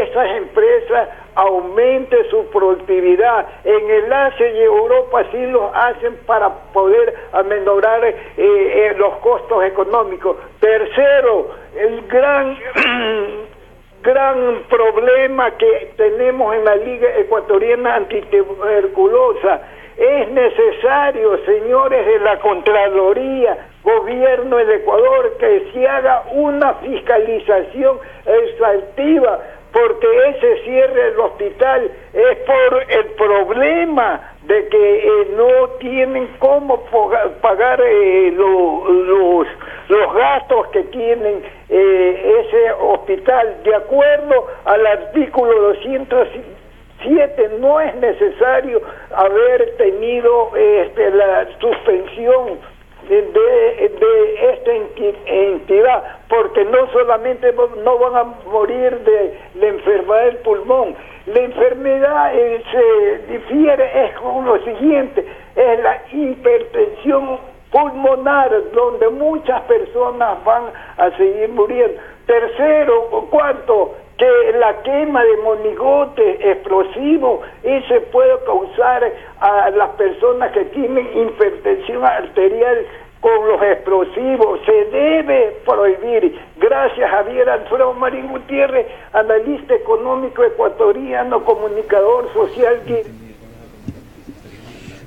esas empresas aumente su productividad. En el Asia y Europa sí lo hacen para poder aminorar los costos económicos. Tercero, el gran problema que tenemos en la Liga Ecuatoriana Antituberculosa. Es necesario, señores de la Contraloría, gobierno del Ecuador, que se haga una fiscalización exhaustiva, porque ese cierre del hospital es por el problema de que no tienen cómo pagar los gastos que tienen ese hospital. De acuerdo al artículo 207, no es necesario haber tenido la suspensión de esta entidad, porque no solamente no van a morir de la enfermedad del pulmón. La enfermedad se difiere, es con lo siguiente, es la hipertensión pulmonar, donde muchas personas van a seguir muriendo. Tercero o cuarto, que la quema de monigotes explosivos se puede causar a las personas que tienen hipertensión arterial con los explosivos. Se debe prohibir. Gracias, Javier Alfredo Marín Gutiérrez, analista económico ecuatoriano, comunicador social.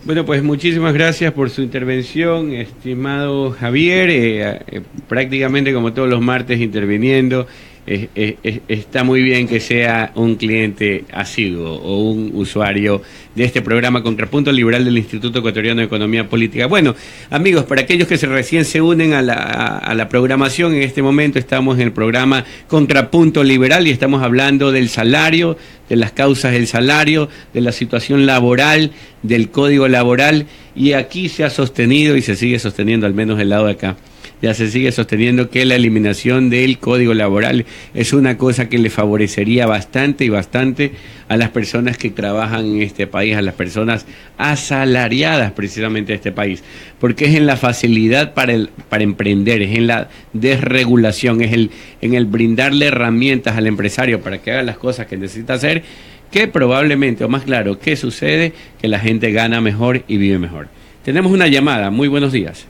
Bueno, pues muchísimas gracias por su intervención, estimado Javier, prácticamente como todos los martes interviniendo está muy bien que sea un cliente asiduo o un usuario de este programa Contrapunto Liberal del Instituto Ecuatoriano de Economía Política. Bueno, amigos, para aquellos que recién se unen a la programación, en este momento estamos en el programa Contrapunto Liberal y estamos hablando del salario, de las causas del salario, de la situación laboral, del código laboral, y aquí se ha sostenido y se sigue sosteniendo, al menos del lado de acá, ya se sigue sosteniendo que la eliminación del código laboral es una cosa que le favorecería bastante y bastante a las personas que trabajan en este país, a las personas asalariadas precisamente de este país, porque es en la facilidad para emprender, es en la desregulación, es en el brindarle herramientas al empresario para que haga las cosas que necesita hacer, que probablemente, o más claro, ¿qué sucede? Que la gente gana mejor y vive mejor. Tenemos una llamada. Muy buenos días.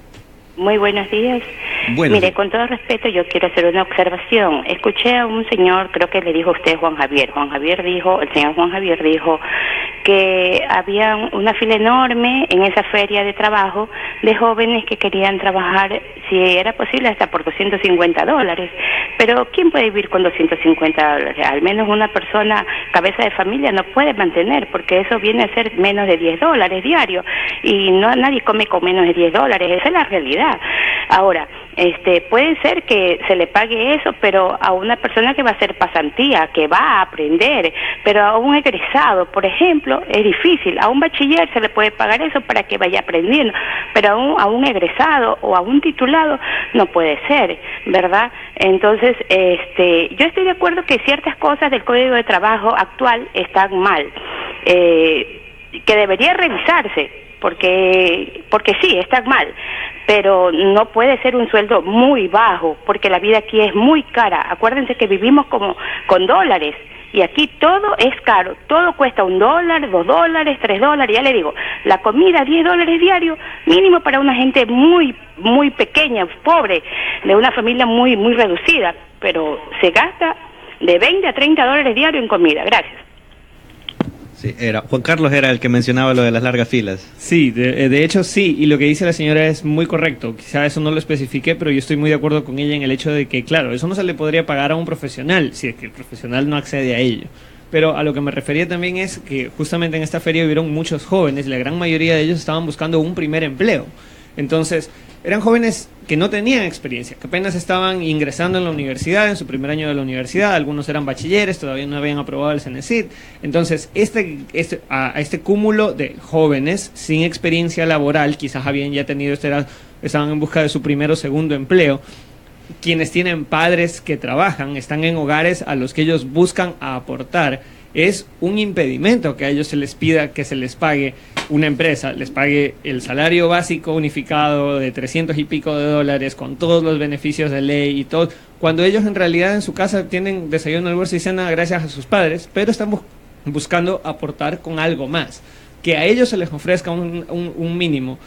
Muy buenos días. Mire, con todo respeto, yo quiero hacer una observación. Escuché a un señor, creo que le dijo a usted Juan Javier. El señor Juan Javier dijo que había una fila enorme en esa feria de trabajo de jóvenes que querían trabajar, si era posible, hasta por $250. Pero ¿quién puede vivir con $250? Al menos una persona, cabeza de familia, no puede mantener, porque eso viene a ser menos de $10 diario. Y nadie come con menos de $10, esa es la realidad. Ahora, puede ser que se le pague eso, pero a una persona que va a hacer pasantía, que va a aprender, pero a un egresado, por ejemplo, es difícil. A un bachiller se le puede pagar eso para que vaya aprendiendo, pero a un egresado o a un titulado no puede ser, ¿verdad? Entonces, yo estoy de acuerdo que ciertas cosas del Código de Trabajo actual están mal, que debería revisarse, porque sí, están mal, pero no puede ser un sueldo muy bajo, porque la vida aquí es muy cara. Acuérdense que vivimos como con dólares, y aquí todo es caro, todo cuesta $1, $2, $3, ya le digo, la comida $10 diario, mínimo para una gente muy, muy pequeña, pobre, de una familia muy, muy reducida, pero se gasta de $20 a $30 diario en comida. Gracias. Sí, Juan Carlos era el que mencionaba lo de las largas filas. Sí, de hecho sí, y lo que dice la señora es muy correcto. Quizá eso no lo especifiqué, pero yo estoy muy de acuerdo con ella en el hecho de que, claro, eso no se le podría pagar a un profesional, si es que el profesional no accede a ello. Pero a lo que me refería también es que justamente en esta feria hubieron muchos jóvenes, y la gran mayoría de ellos estaban buscando un primer empleo. Entonces, eran jóvenes que no tenían experiencia, que apenas estaban ingresando en la universidad, en su primer año de la universidad, algunos eran bachilleres, todavía no habían aprobado el CENESID. Entonces, a este cúmulo de jóvenes sin experiencia laboral, quizás habían ya tenido, estaban en busca de su primero o segundo empleo, quienes tienen padres que trabajan, están en hogares a los que ellos buscan aportar, es un impedimento que a ellos se les pida que se les pague una empresa, les pague el salario básico unificado de $300 y pico con todos los beneficios de ley y todo, cuando ellos en realidad en su casa tienen desayuno, almuerzo y cena gracias a sus padres, pero están buscando aportar con algo más, que a ellos se les ofrezca un mínimo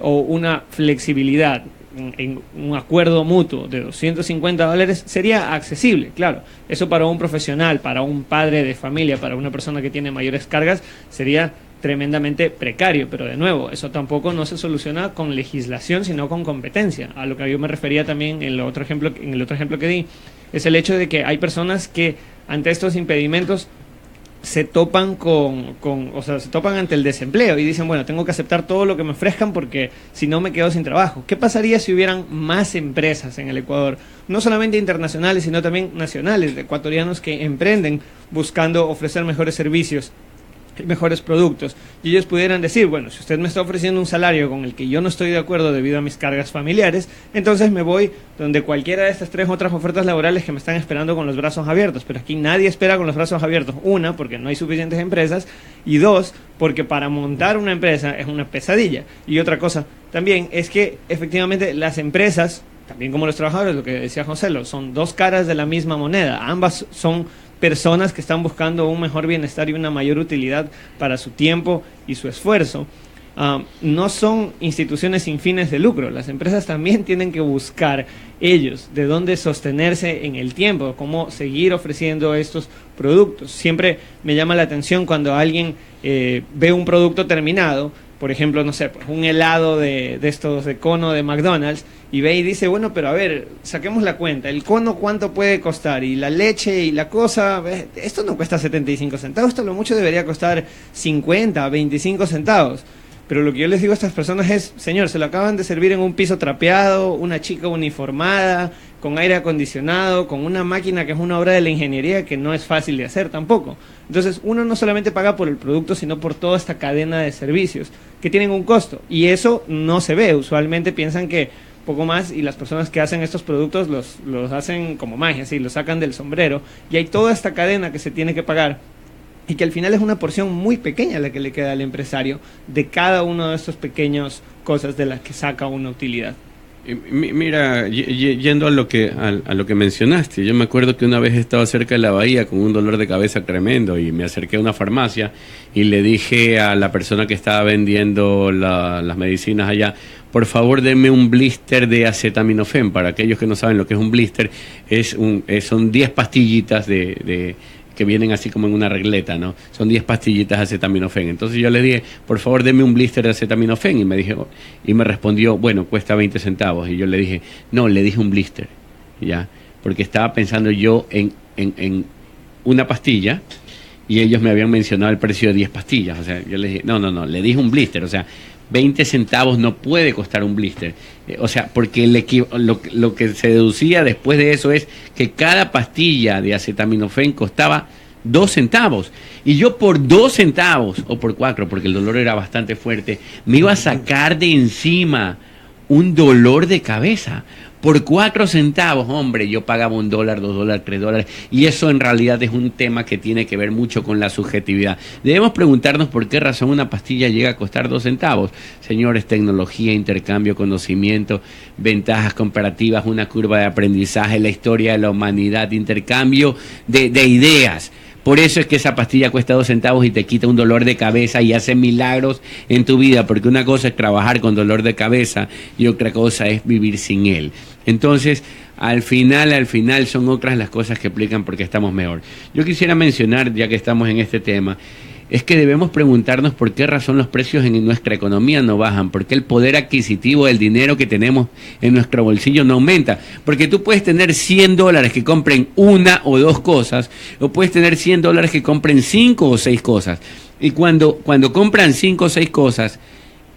o una flexibilidad en un acuerdo mutuo de $250 sería accesible, claro. Eso para un profesional, para un padre de familia, para una persona que tiene mayores cargas, sería tremendamente precario, pero de nuevo, eso tampoco no se soluciona con legislación, sino con competencia. A lo que yo me refería también en el otro ejemplo que di, es el hecho de que hay personas que ante estos impedimentos se topan se topan ante el desempleo y dicen, bueno, tengo que aceptar todo lo que me ofrezcan porque si no me quedo sin trabajo. ¿Qué pasaría si hubieran más empresas en el Ecuador? No solamente internacionales, sino también nacionales, de ecuatorianos que emprenden buscando ofrecer mejores servicios, mejores productos, y ellos pudieran decir, bueno, si usted me está ofreciendo un salario con el que yo no estoy de acuerdo debido a mis cargas familiares, entonces me voy donde cualquiera de estas 3 otras ofertas laborales que me están esperando con los brazos abiertos. Pero aquí nadie espera con los brazos abiertos. Una, porque no hay suficientes empresas, y dos, porque para montar una empresa es una pesadilla. Y otra cosa también es que efectivamente las empresas, también como los trabajadores, lo que decía José, son dos caras de la misma moneda. Ambas son personas que están buscando un mejor bienestar y una mayor utilidad para su tiempo y su esfuerzo. No son instituciones sin fines de lucro. Las empresas también tienen que buscar ellos de dónde sostenerse en el tiempo, cómo seguir ofreciendo estos productos. Siempre me llama la atención cuando alguien ve un producto terminado, por ejemplo, no sé, pues un helado de estos de cono de McDonald's, y ve y dice, bueno, pero a ver, saquemos la cuenta, el cono cuánto puede costar, y la leche y la cosa, esto no cuesta 75 centavos, esto lo mucho debería costar 50, 25 centavos. Pero lo que yo les digo a estas personas es, señor, se lo acaban de servir en un piso trapeado, una chica uniformada, con aire acondicionado, con una máquina que es una obra de la ingeniería que no es fácil de hacer tampoco. Entonces, uno no solamente paga por el producto, sino por toda esta cadena de servicios que tienen un costo. Y eso no se ve. Usualmente piensan que poco más, y las personas que hacen estos productos los hacen como magia, ¿sí? Los sacan del sombrero. Y hay toda esta cadena que se tiene que pagar, y que al final es una porción muy pequeña la que le queda al empresario de cada uno de estos pequeños cosas de las que saca una utilidad. Mira, yendo a lo que mencionaste, yo me acuerdo que una vez estaba cerca de la bahía con un dolor de cabeza tremendo y me acerqué a una farmacia y le dije a la persona que estaba vendiendo las medicinas allá, por favor denme un blister de acetaminofén. Para aquellos que no saben lo que es un blister, son 10 pastillitas que vienen así como en una regleta, ¿no? Son 10 pastillitas de acetaminofén. Entonces yo le dije, por favor, deme un blister de acetaminofén. Y me respondió, bueno, cuesta 20 centavos. Y yo le dije, no, le dije un blister, ¿ya? Porque estaba pensando yo en una pastilla y ellos me habían mencionado el precio de 10 pastillas. O sea, yo le dije, no, le dije un blister. O sea, 20 centavos no puede costar un blister. O sea, porque lo que se deducía después de eso es que cada pastilla de acetaminofén costaba 2 centavos. Y yo por 2 centavos, o por 4, porque el dolor era bastante fuerte, me iba a sacar de encima un dolor de cabeza. Por 4 centavos, hombre, yo pagaba $1, $2, $3, y eso en realidad es un tema que tiene que ver mucho con la subjetividad. Debemos preguntarnos por qué razón una pastilla llega a costar 2 centavos. Señores, tecnología, intercambio, conocimiento, ventajas comparativas, una curva de aprendizaje, la historia de la humanidad, intercambio de ideas. Por eso es que esa pastilla cuesta 2 centavos y te quita un dolor de cabeza y hace milagros en tu vida, porque una cosa es trabajar con dolor de cabeza y otra cosa es vivir sin él. Entonces, al final son otras las cosas que explican por qué estamos mejor. Yo quisiera mencionar, ya que estamos en este tema, es que debemos preguntarnos por qué razón los precios en nuestra economía no bajan, por qué el poder adquisitivo del dinero que tenemos en nuestro bolsillo no aumenta. Porque tú puedes tener $100 que compren una o 2 cosas, o puedes tener $100 que compren 5 o 6 cosas. Y cuando compran 5 o 6 cosas,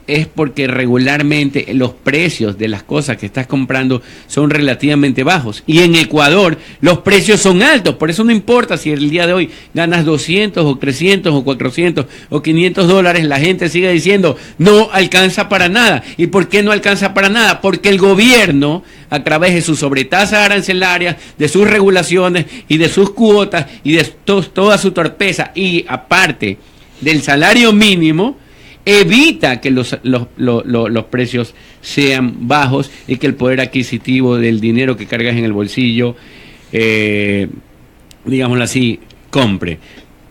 es porque regularmente los precios de las cosas que estás comprando son relativamente bajos. Y en Ecuador los precios son altos, por eso no importa si el día de hoy ganas 200 o 300 o 400 o $500, la gente sigue diciendo no alcanza para nada. ¿Y por qué no alcanza para nada? Porque el gobierno, a través de sus sobretasas arancelarias, de sus regulaciones y de sus cuotas y de toda su torpeza, y aparte del salario mínimo, evita que los precios sean bajos y que el poder adquisitivo del dinero que cargas en el bolsillo, digámoslo así, compre.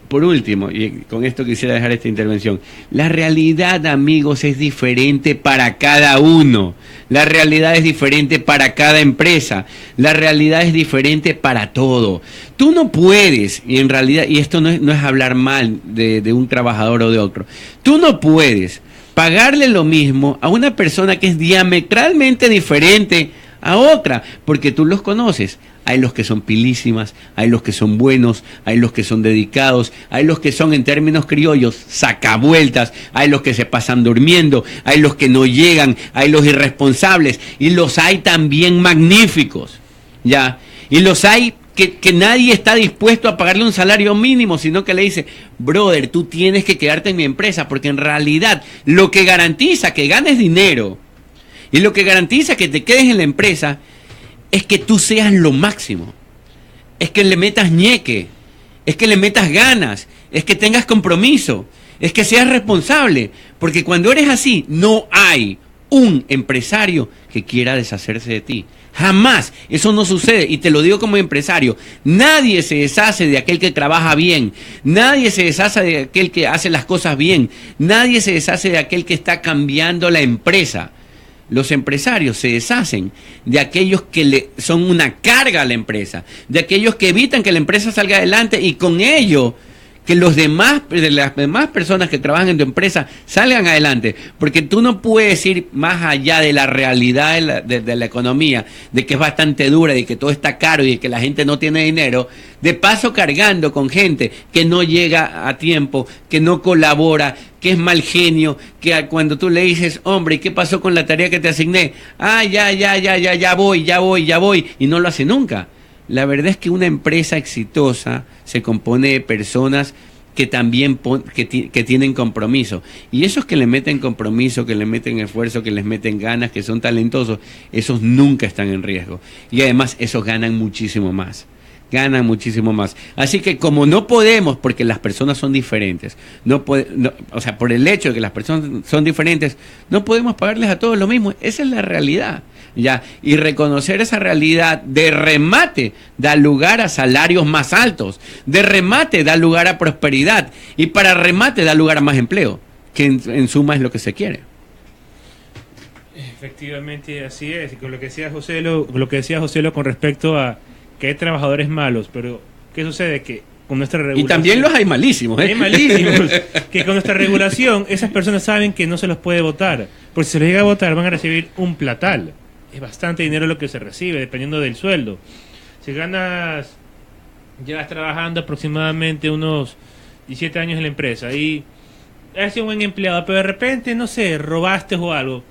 Por último, y con esto quisiera dejar esta intervención, la realidad, amigos, es diferente para cada uno. La realidad es diferente para cada empresa. La realidad es diferente para todo. Tú no puedes, y en realidad, y esto no es hablar mal de un trabajador o de otro, tú no puedes pagarle lo mismo a una persona que es diametralmente diferente a otra, porque tú los conoces. Hay los que son pilísimas, hay los que son buenos, hay los que son dedicados, hay los que son, en términos criollos, sacavueltas, hay los que se pasan durmiendo, hay los que no llegan, hay los irresponsables, y los hay también magníficos, ¿ya? Y los hay que nadie está dispuesto a pagarle un salario mínimo, sino que le dice, brother, tú tienes que quedarte en mi empresa, porque en realidad lo que garantiza que ganes dinero y lo que garantiza que te quedes en la empresa es que tú seas lo máximo, es que le metas ñeque, es que le metas ganas, es que tengas compromiso, es que seas responsable, porque cuando eres así, no hay un empresario que quiera deshacerse de ti. Jamás, eso no sucede, y te lo digo como empresario, nadie se deshace de aquel que trabaja bien, nadie se deshace de aquel que hace las cosas bien, nadie se deshace de aquel que está cambiando la empresa. Los empresarios se deshacen de aquellos que son una carga a la empresa, de aquellos que evitan que la empresa salga adelante y con ello que las demás personas que trabajan en tu empresa salgan adelante, porque tú no puedes ir más allá de la realidad de la economía, de que es bastante dura, de que todo está caro y de que la gente no tiene dinero, de paso cargando con gente que no llega a tiempo, que no colabora, que es mal genio, que cuando tú le dices, hombre, ¿qué pasó con la tarea que te asigné? Ah, ya voy, y no lo hace nunca. La verdad es que una empresa exitosa se compone de personas que también que tienen compromiso. Y esos que le meten compromiso, que le meten esfuerzo, que les meten ganas, que son talentosos, esos nunca están en riesgo. Y además esos ganan muchísimo más. Así que como no podemos, porque las personas son diferentes, o sea, por el hecho de que las personas son diferentes, no podemos pagarles a todos lo mismo. Esa es la realidad, ¿ya? Y reconocer esa realidad de remate da lugar a salarios más altos, de remate da lugar a prosperidad, y para remate da lugar a más empleo, que en suma es lo que se quiere. Efectivamente, así es. Y con lo que decía José con respecto a que hay trabajadores malos, pero ¿qué sucede? Que con nuestra regulación... Y también los hay malísimos, ¿eh? Hay malísimos. Que con nuestra regulación, esas personas saben que no se los puede votar, porque si se les llega a votar van a recibir un platal. Es bastante dinero lo que se recibe, dependiendo del sueldo. Si llevas trabajando aproximadamente unos 17 años en la empresa y eres un buen empleado, pero de repente, no sé, robaste o algo.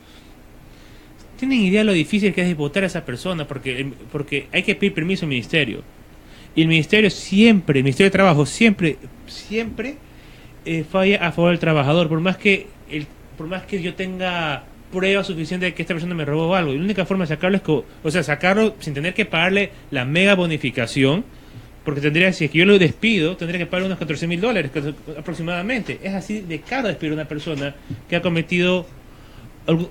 ¿Tienen idea de lo difícil que es votar a esa persona? Porque hay que pedir permiso al ministerio. Y el ministerio de Trabajo siempre falla a favor del trabajador, por más que yo tenga prueba suficiente de que esta persona me robó algo. Y la única forma de sacarlo es sacarlo sin tener que pagarle la mega bonificación, porque si es que yo lo despido, tendría que pagar unos $14,000 aproximadamente. Es así de caro despedir a una persona que ha cometido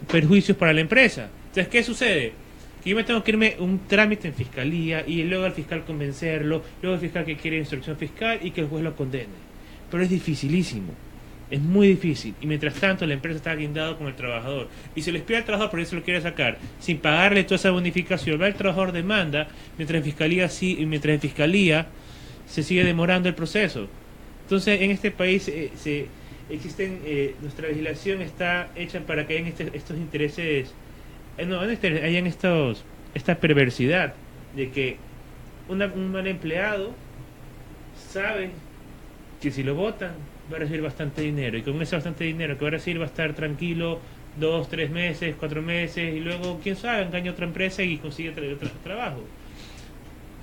perjuicios para la empresa. Entonces, ¿qué sucede? Que yo me tengo que irme un trámite en fiscalía y luego al fiscal convencerlo, luego el fiscal que quiere instrucción fiscal y que el juez lo condene. Pero es dificilísimo, es muy difícil. Y mientras tanto la empresa está guindada con el trabajador y se les pide al trabajador porque se lo quiere sacar sin pagarle toda esa bonificación. Va el trabajador demanda mientras en fiscalía se sigue demorando el proceso. Entonces en este país nuestra legislación está hecha para que hayan estos intereses, hayan esta perversidad de que un mal empleado sabe que si lo votan va a recibir bastante dinero, y con ese bastante dinero que va a recibir va a estar tranquilo 2, 3 meses, 4 meses, y luego quién sabe, engaña a otra empresa y consigue trabajo.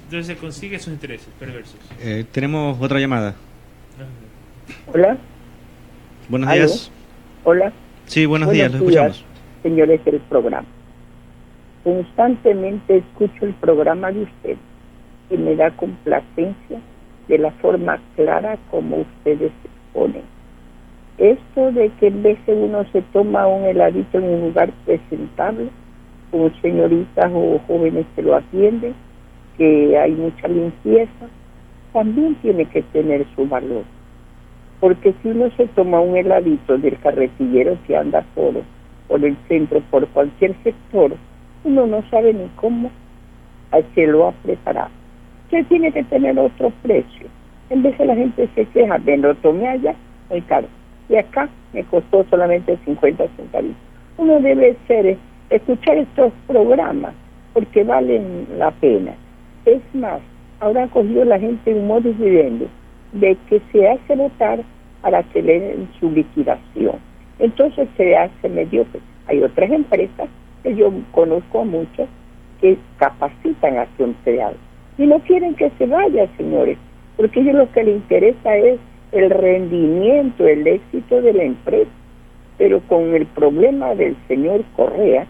Entonces se consigue esos intereses perversos. Tenemos otra llamada. Hola. Buenos días. Hola. Sí, buenos días, lo escuchamos. Señores del programa. Constantemente escucho el programa de usted y me da complacencia de la forma clara como ustedes exponen. Esto de que en vez de uno se toma un heladito en un lugar presentable, con señoritas o jóvenes que lo atienden, que hay mucha limpieza, también tiene que tener su valor. Porque si uno se toma un heladito del carretillero que anda por el centro, por cualquier sector, uno no sabe ni cómo se lo ha preparado. Que tiene que tener otro precio. En vez de la gente se queja, me lo tomé allá, muy caro. Y acá me costó solamente 50 centavos. Uno debe escuchar estos programas porque valen la pena. Es más, ahora ha cogido la gente un modus vivendi de que se hace votar para que le den su liquidación. Entonces se hace mediocre. Hay otras empresas que yo conozco muchas que capacitan a su empleado y no quieren que se vaya, señores, porque a ellos lo que les interesa es el rendimiento, el éxito de la empresa. Pero con el problema del señor Correa,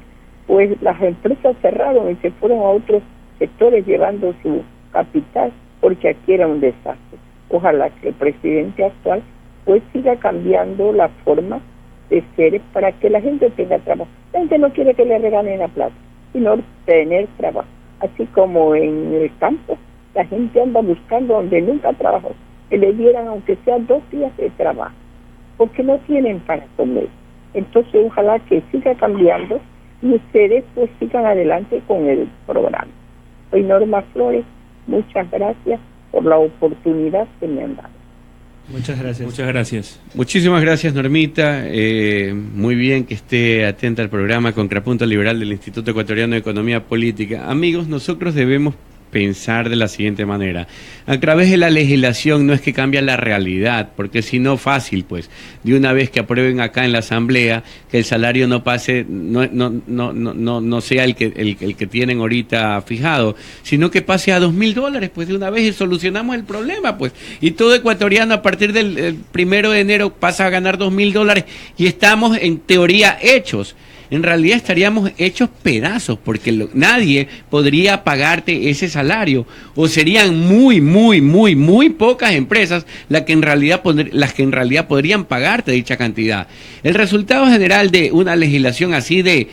pues las empresas cerraron y se fueron a otros sectores llevando su capital, porque aquí era un desastre. Ojalá que el presidente actual pues siga cambiando la forma de ser para que la gente tenga trabajo. La gente no quiere que le regalen la plata, sino tener trabajo. Así como en el campo, la gente anda buscando donde nunca trabajó, que le dieran aunque sea 2 días de trabajo, porque no tienen para comer. Entonces ojalá que siga cambiando y ustedes pues sigan adelante con el programa. Soy Norma Flores, muchas gracias por la oportunidad que me han dado. Muchas gracias. Muchas gracias. Muchísimas gracias, Normita. Muy bien que esté atenta al programa Contrapunto Liberal del Instituto Ecuatoriano de Economía Política. Amigos, nosotros debemos pensar de la siguiente manera: a través de la legislación no es que cambia la realidad, porque si no, fácil, pues, de una vez que aprueben acá en la Asamblea que el salario no pase, no sea el que tienen ahorita fijado, sino que pase a $2.000, pues de una vez, y solucionamos el problema, pues, y todo ecuatoriano a partir del 1 de enero pasa a ganar $2.000 y estamos en teoría hechos. En realidad estaríamos hechos pedazos, porque nadie podría pagarte ese salario, o serían muy pocas empresas las que en realidad podrían pagarte dicha cantidad. El resultado general de una legislación así de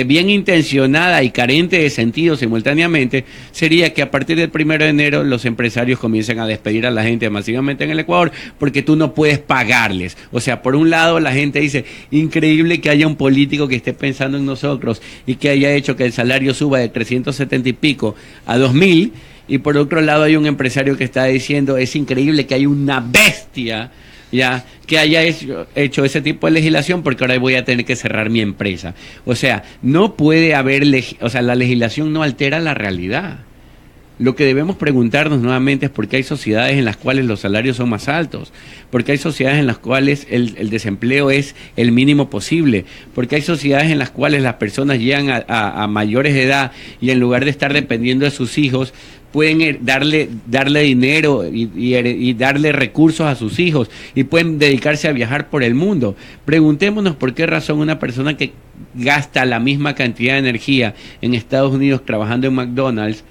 bien intencionada y carente de sentido simultáneamente sería que a partir del 1 de enero los empresarios comiencen a despedir a la gente masivamente en el Ecuador, porque tú no puedes pagarles. O sea, por un lado la gente dice, increíble que haya un político que esté pensando en nosotros y que haya hecho que el salario suba de 370 y pico a 2.000, y por otro lado hay un empresario que está diciendo, es increíble que hay una bestia ya que haya hecho ese tipo de legislación, porque ahora voy a tener que cerrar mi empresa. O sea, no puede haber, la legislación no altera la realidad. Lo que debemos preguntarnos nuevamente es por qué hay sociedades en las cuales los salarios son más altos, por qué hay sociedades en las cuales el desempleo es el mínimo posible, porque hay sociedades en las cuales las personas llegan a mayores de edad y en lugar de estar dependiendo de sus hijos, pueden darle dinero y darle recursos a sus hijos, y pueden dedicarse a viajar por el mundo. Preguntémonos por qué razón una persona que gasta la misma cantidad de energía en Estados Unidos trabajando en McDonald's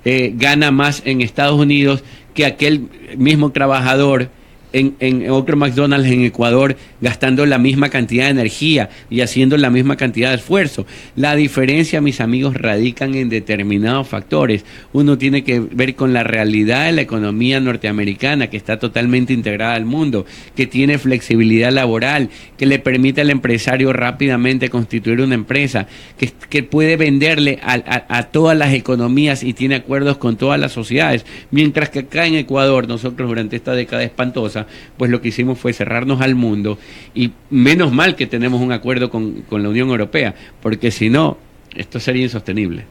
gana más en Estados Unidos que aquel mismo trabajador en otro McDonald's en Ecuador, gastando la misma cantidad de energía y haciendo la misma cantidad de esfuerzo. La diferencia, mis amigos, radican en determinados factores. Uno tiene que ver con la realidad de la economía norteamericana, que está totalmente integrada al mundo, que tiene flexibilidad laboral, que le permite al empresario rápidamente constituir una empresa, que puede venderle a todas las economías y tiene acuerdos con todas las sociedades, mientras que acá en Ecuador, nosotros durante esta década espantosa, pues lo que hicimos fue cerrarnos al mundo, y menos mal que tenemos un acuerdo con la Unión Europea, porque si no, esto sería insostenible.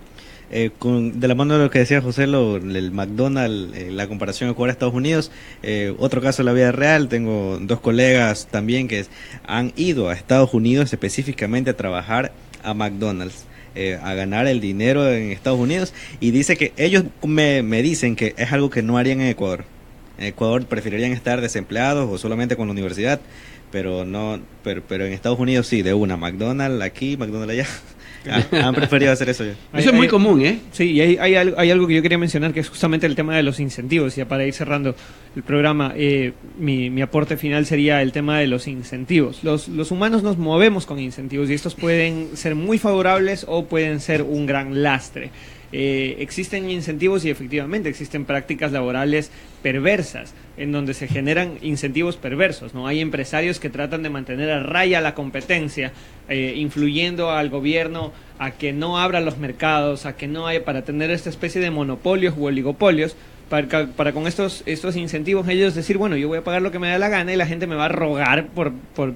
De la mano de lo que decía José, el McDonald's, la comparación Ecuador-Estados Unidos, otro caso de la vida real, tengo dos colegas también que han ido a Estados Unidos específicamente a trabajar a McDonald's, a ganar el dinero en Estados Unidos, y dice que ellos me dicen que es algo que no harían en Ecuador. En Ecuador preferirían estar desempleados o solamente con la universidad, pero en Estados Unidos sí, de una, McDonald's aquí, McDonald's allá. Han preferido hacer eso ya. Eso es muy común, ¿eh? Sí, y hay algo que yo quería mencionar, que es justamente el tema de los incentivos. Ya para ir cerrando el programa, mi aporte final sería el tema de los incentivos. Los humanos nos movemos con incentivos, y estos pueden ser muy favorables o pueden ser un gran lastre. Existen incentivos, y efectivamente existen prácticas laborales perversas en donde se generan incentivos perversos, ¿no? Hay empresarios que tratan de mantener a raya la competencia, influyendo al gobierno a que no abra los mercados, a que no haya, para tener esta especie de monopolios u oligopolios, para con estos incentivos ellos decir, bueno, yo voy a pagar lo que me da la gana y la gente me va a rogar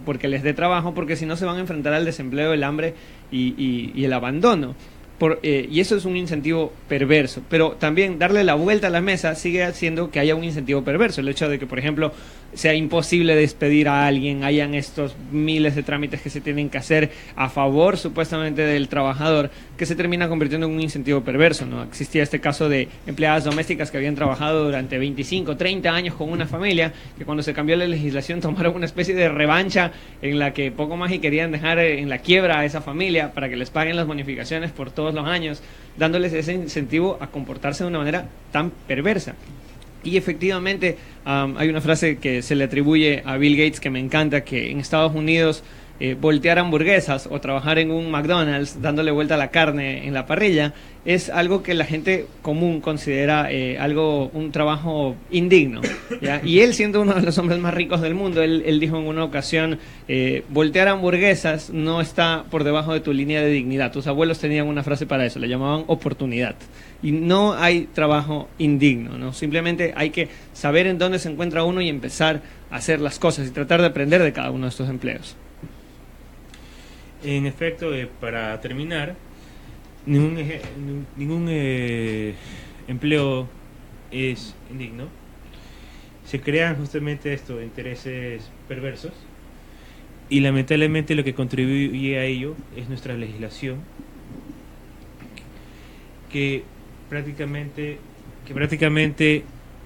porque les dé trabajo, porque si no se van a enfrentar al desempleo, el hambre y el abandono. Y eso es un incentivo perverso, pero también darle la vuelta a la mesa sigue haciendo que haya un incentivo perverso. El hecho de que, por ejemplo, sea imposible despedir a alguien, hayan estos miles de trámites que se tienen que hacer a favor supuestamente del trabajador, que se termina convirtiendo en un incentivo perverso, ¿no? Existía este caso de empleadas domésticas que habían trabajado durante 25, 30 años con una familia, que cuando se cambió la legislación tomaron una especie de revancha en la que poco más y querían dejar en la quiebra a esa familia para que les paguen las bonificaciones por todos los años, dándoles ese incentivo a comportarse de una manera tan perversa. Y efectivamente hay una frase que se le atribuye a Bill Gates que me encanta, que en Estados Unidos voltear hamburguesas o trabajar en un McDonald's dándole vuelta a la carne en la parrilla es algo que la gente común considera un trabajo indigno, ¿ya? Y él, siendo uno de los hombres más ricos del mundo, él dijo en una ocasión, voltear hamburguesas no está por debajo de tu línea de dignidad. Tus abuelos tenían una frase para eso, le llamaban oportunidad. Y no hay trabajo indigno, ¿no? Simplemente hay que saber en dónde se encuentra uno y empezar a hacer las cosas y tratar de aprender de cada uno de estos empleos. En efecto, para terminar, ningún empleo es indigno. Se crean justamente intereses perversos, y lamentablemente lo que contribuye a ello es nuestra legislación, que prácticamente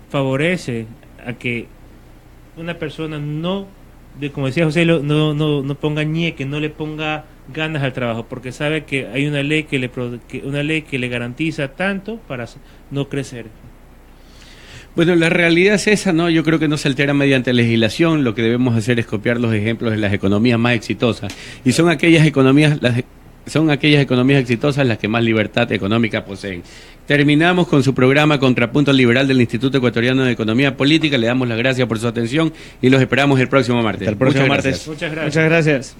favorece a que una persona como decía José, no ponga ñeque, no le ponga ganas al trabajo, porque sabe que hay una ley que le garantiza tanto para no crecer. Bueno, la realidad es esa, ¿no? Yo creo que no se altera mediante legislación. Lo que debemos hacer es copiar los ejemplos de las economías más exitosas, y son aquellas economías exitosas las que más libertad económica poseen. Terminamos con su programa Contrapunto Liberal del Instituto Ecuatoriano de Economía Política. Le damos las gracias por su atención y los esperamos el próximo martes. Hasta el próximo martes. Muchas gracias. Muchas gracias.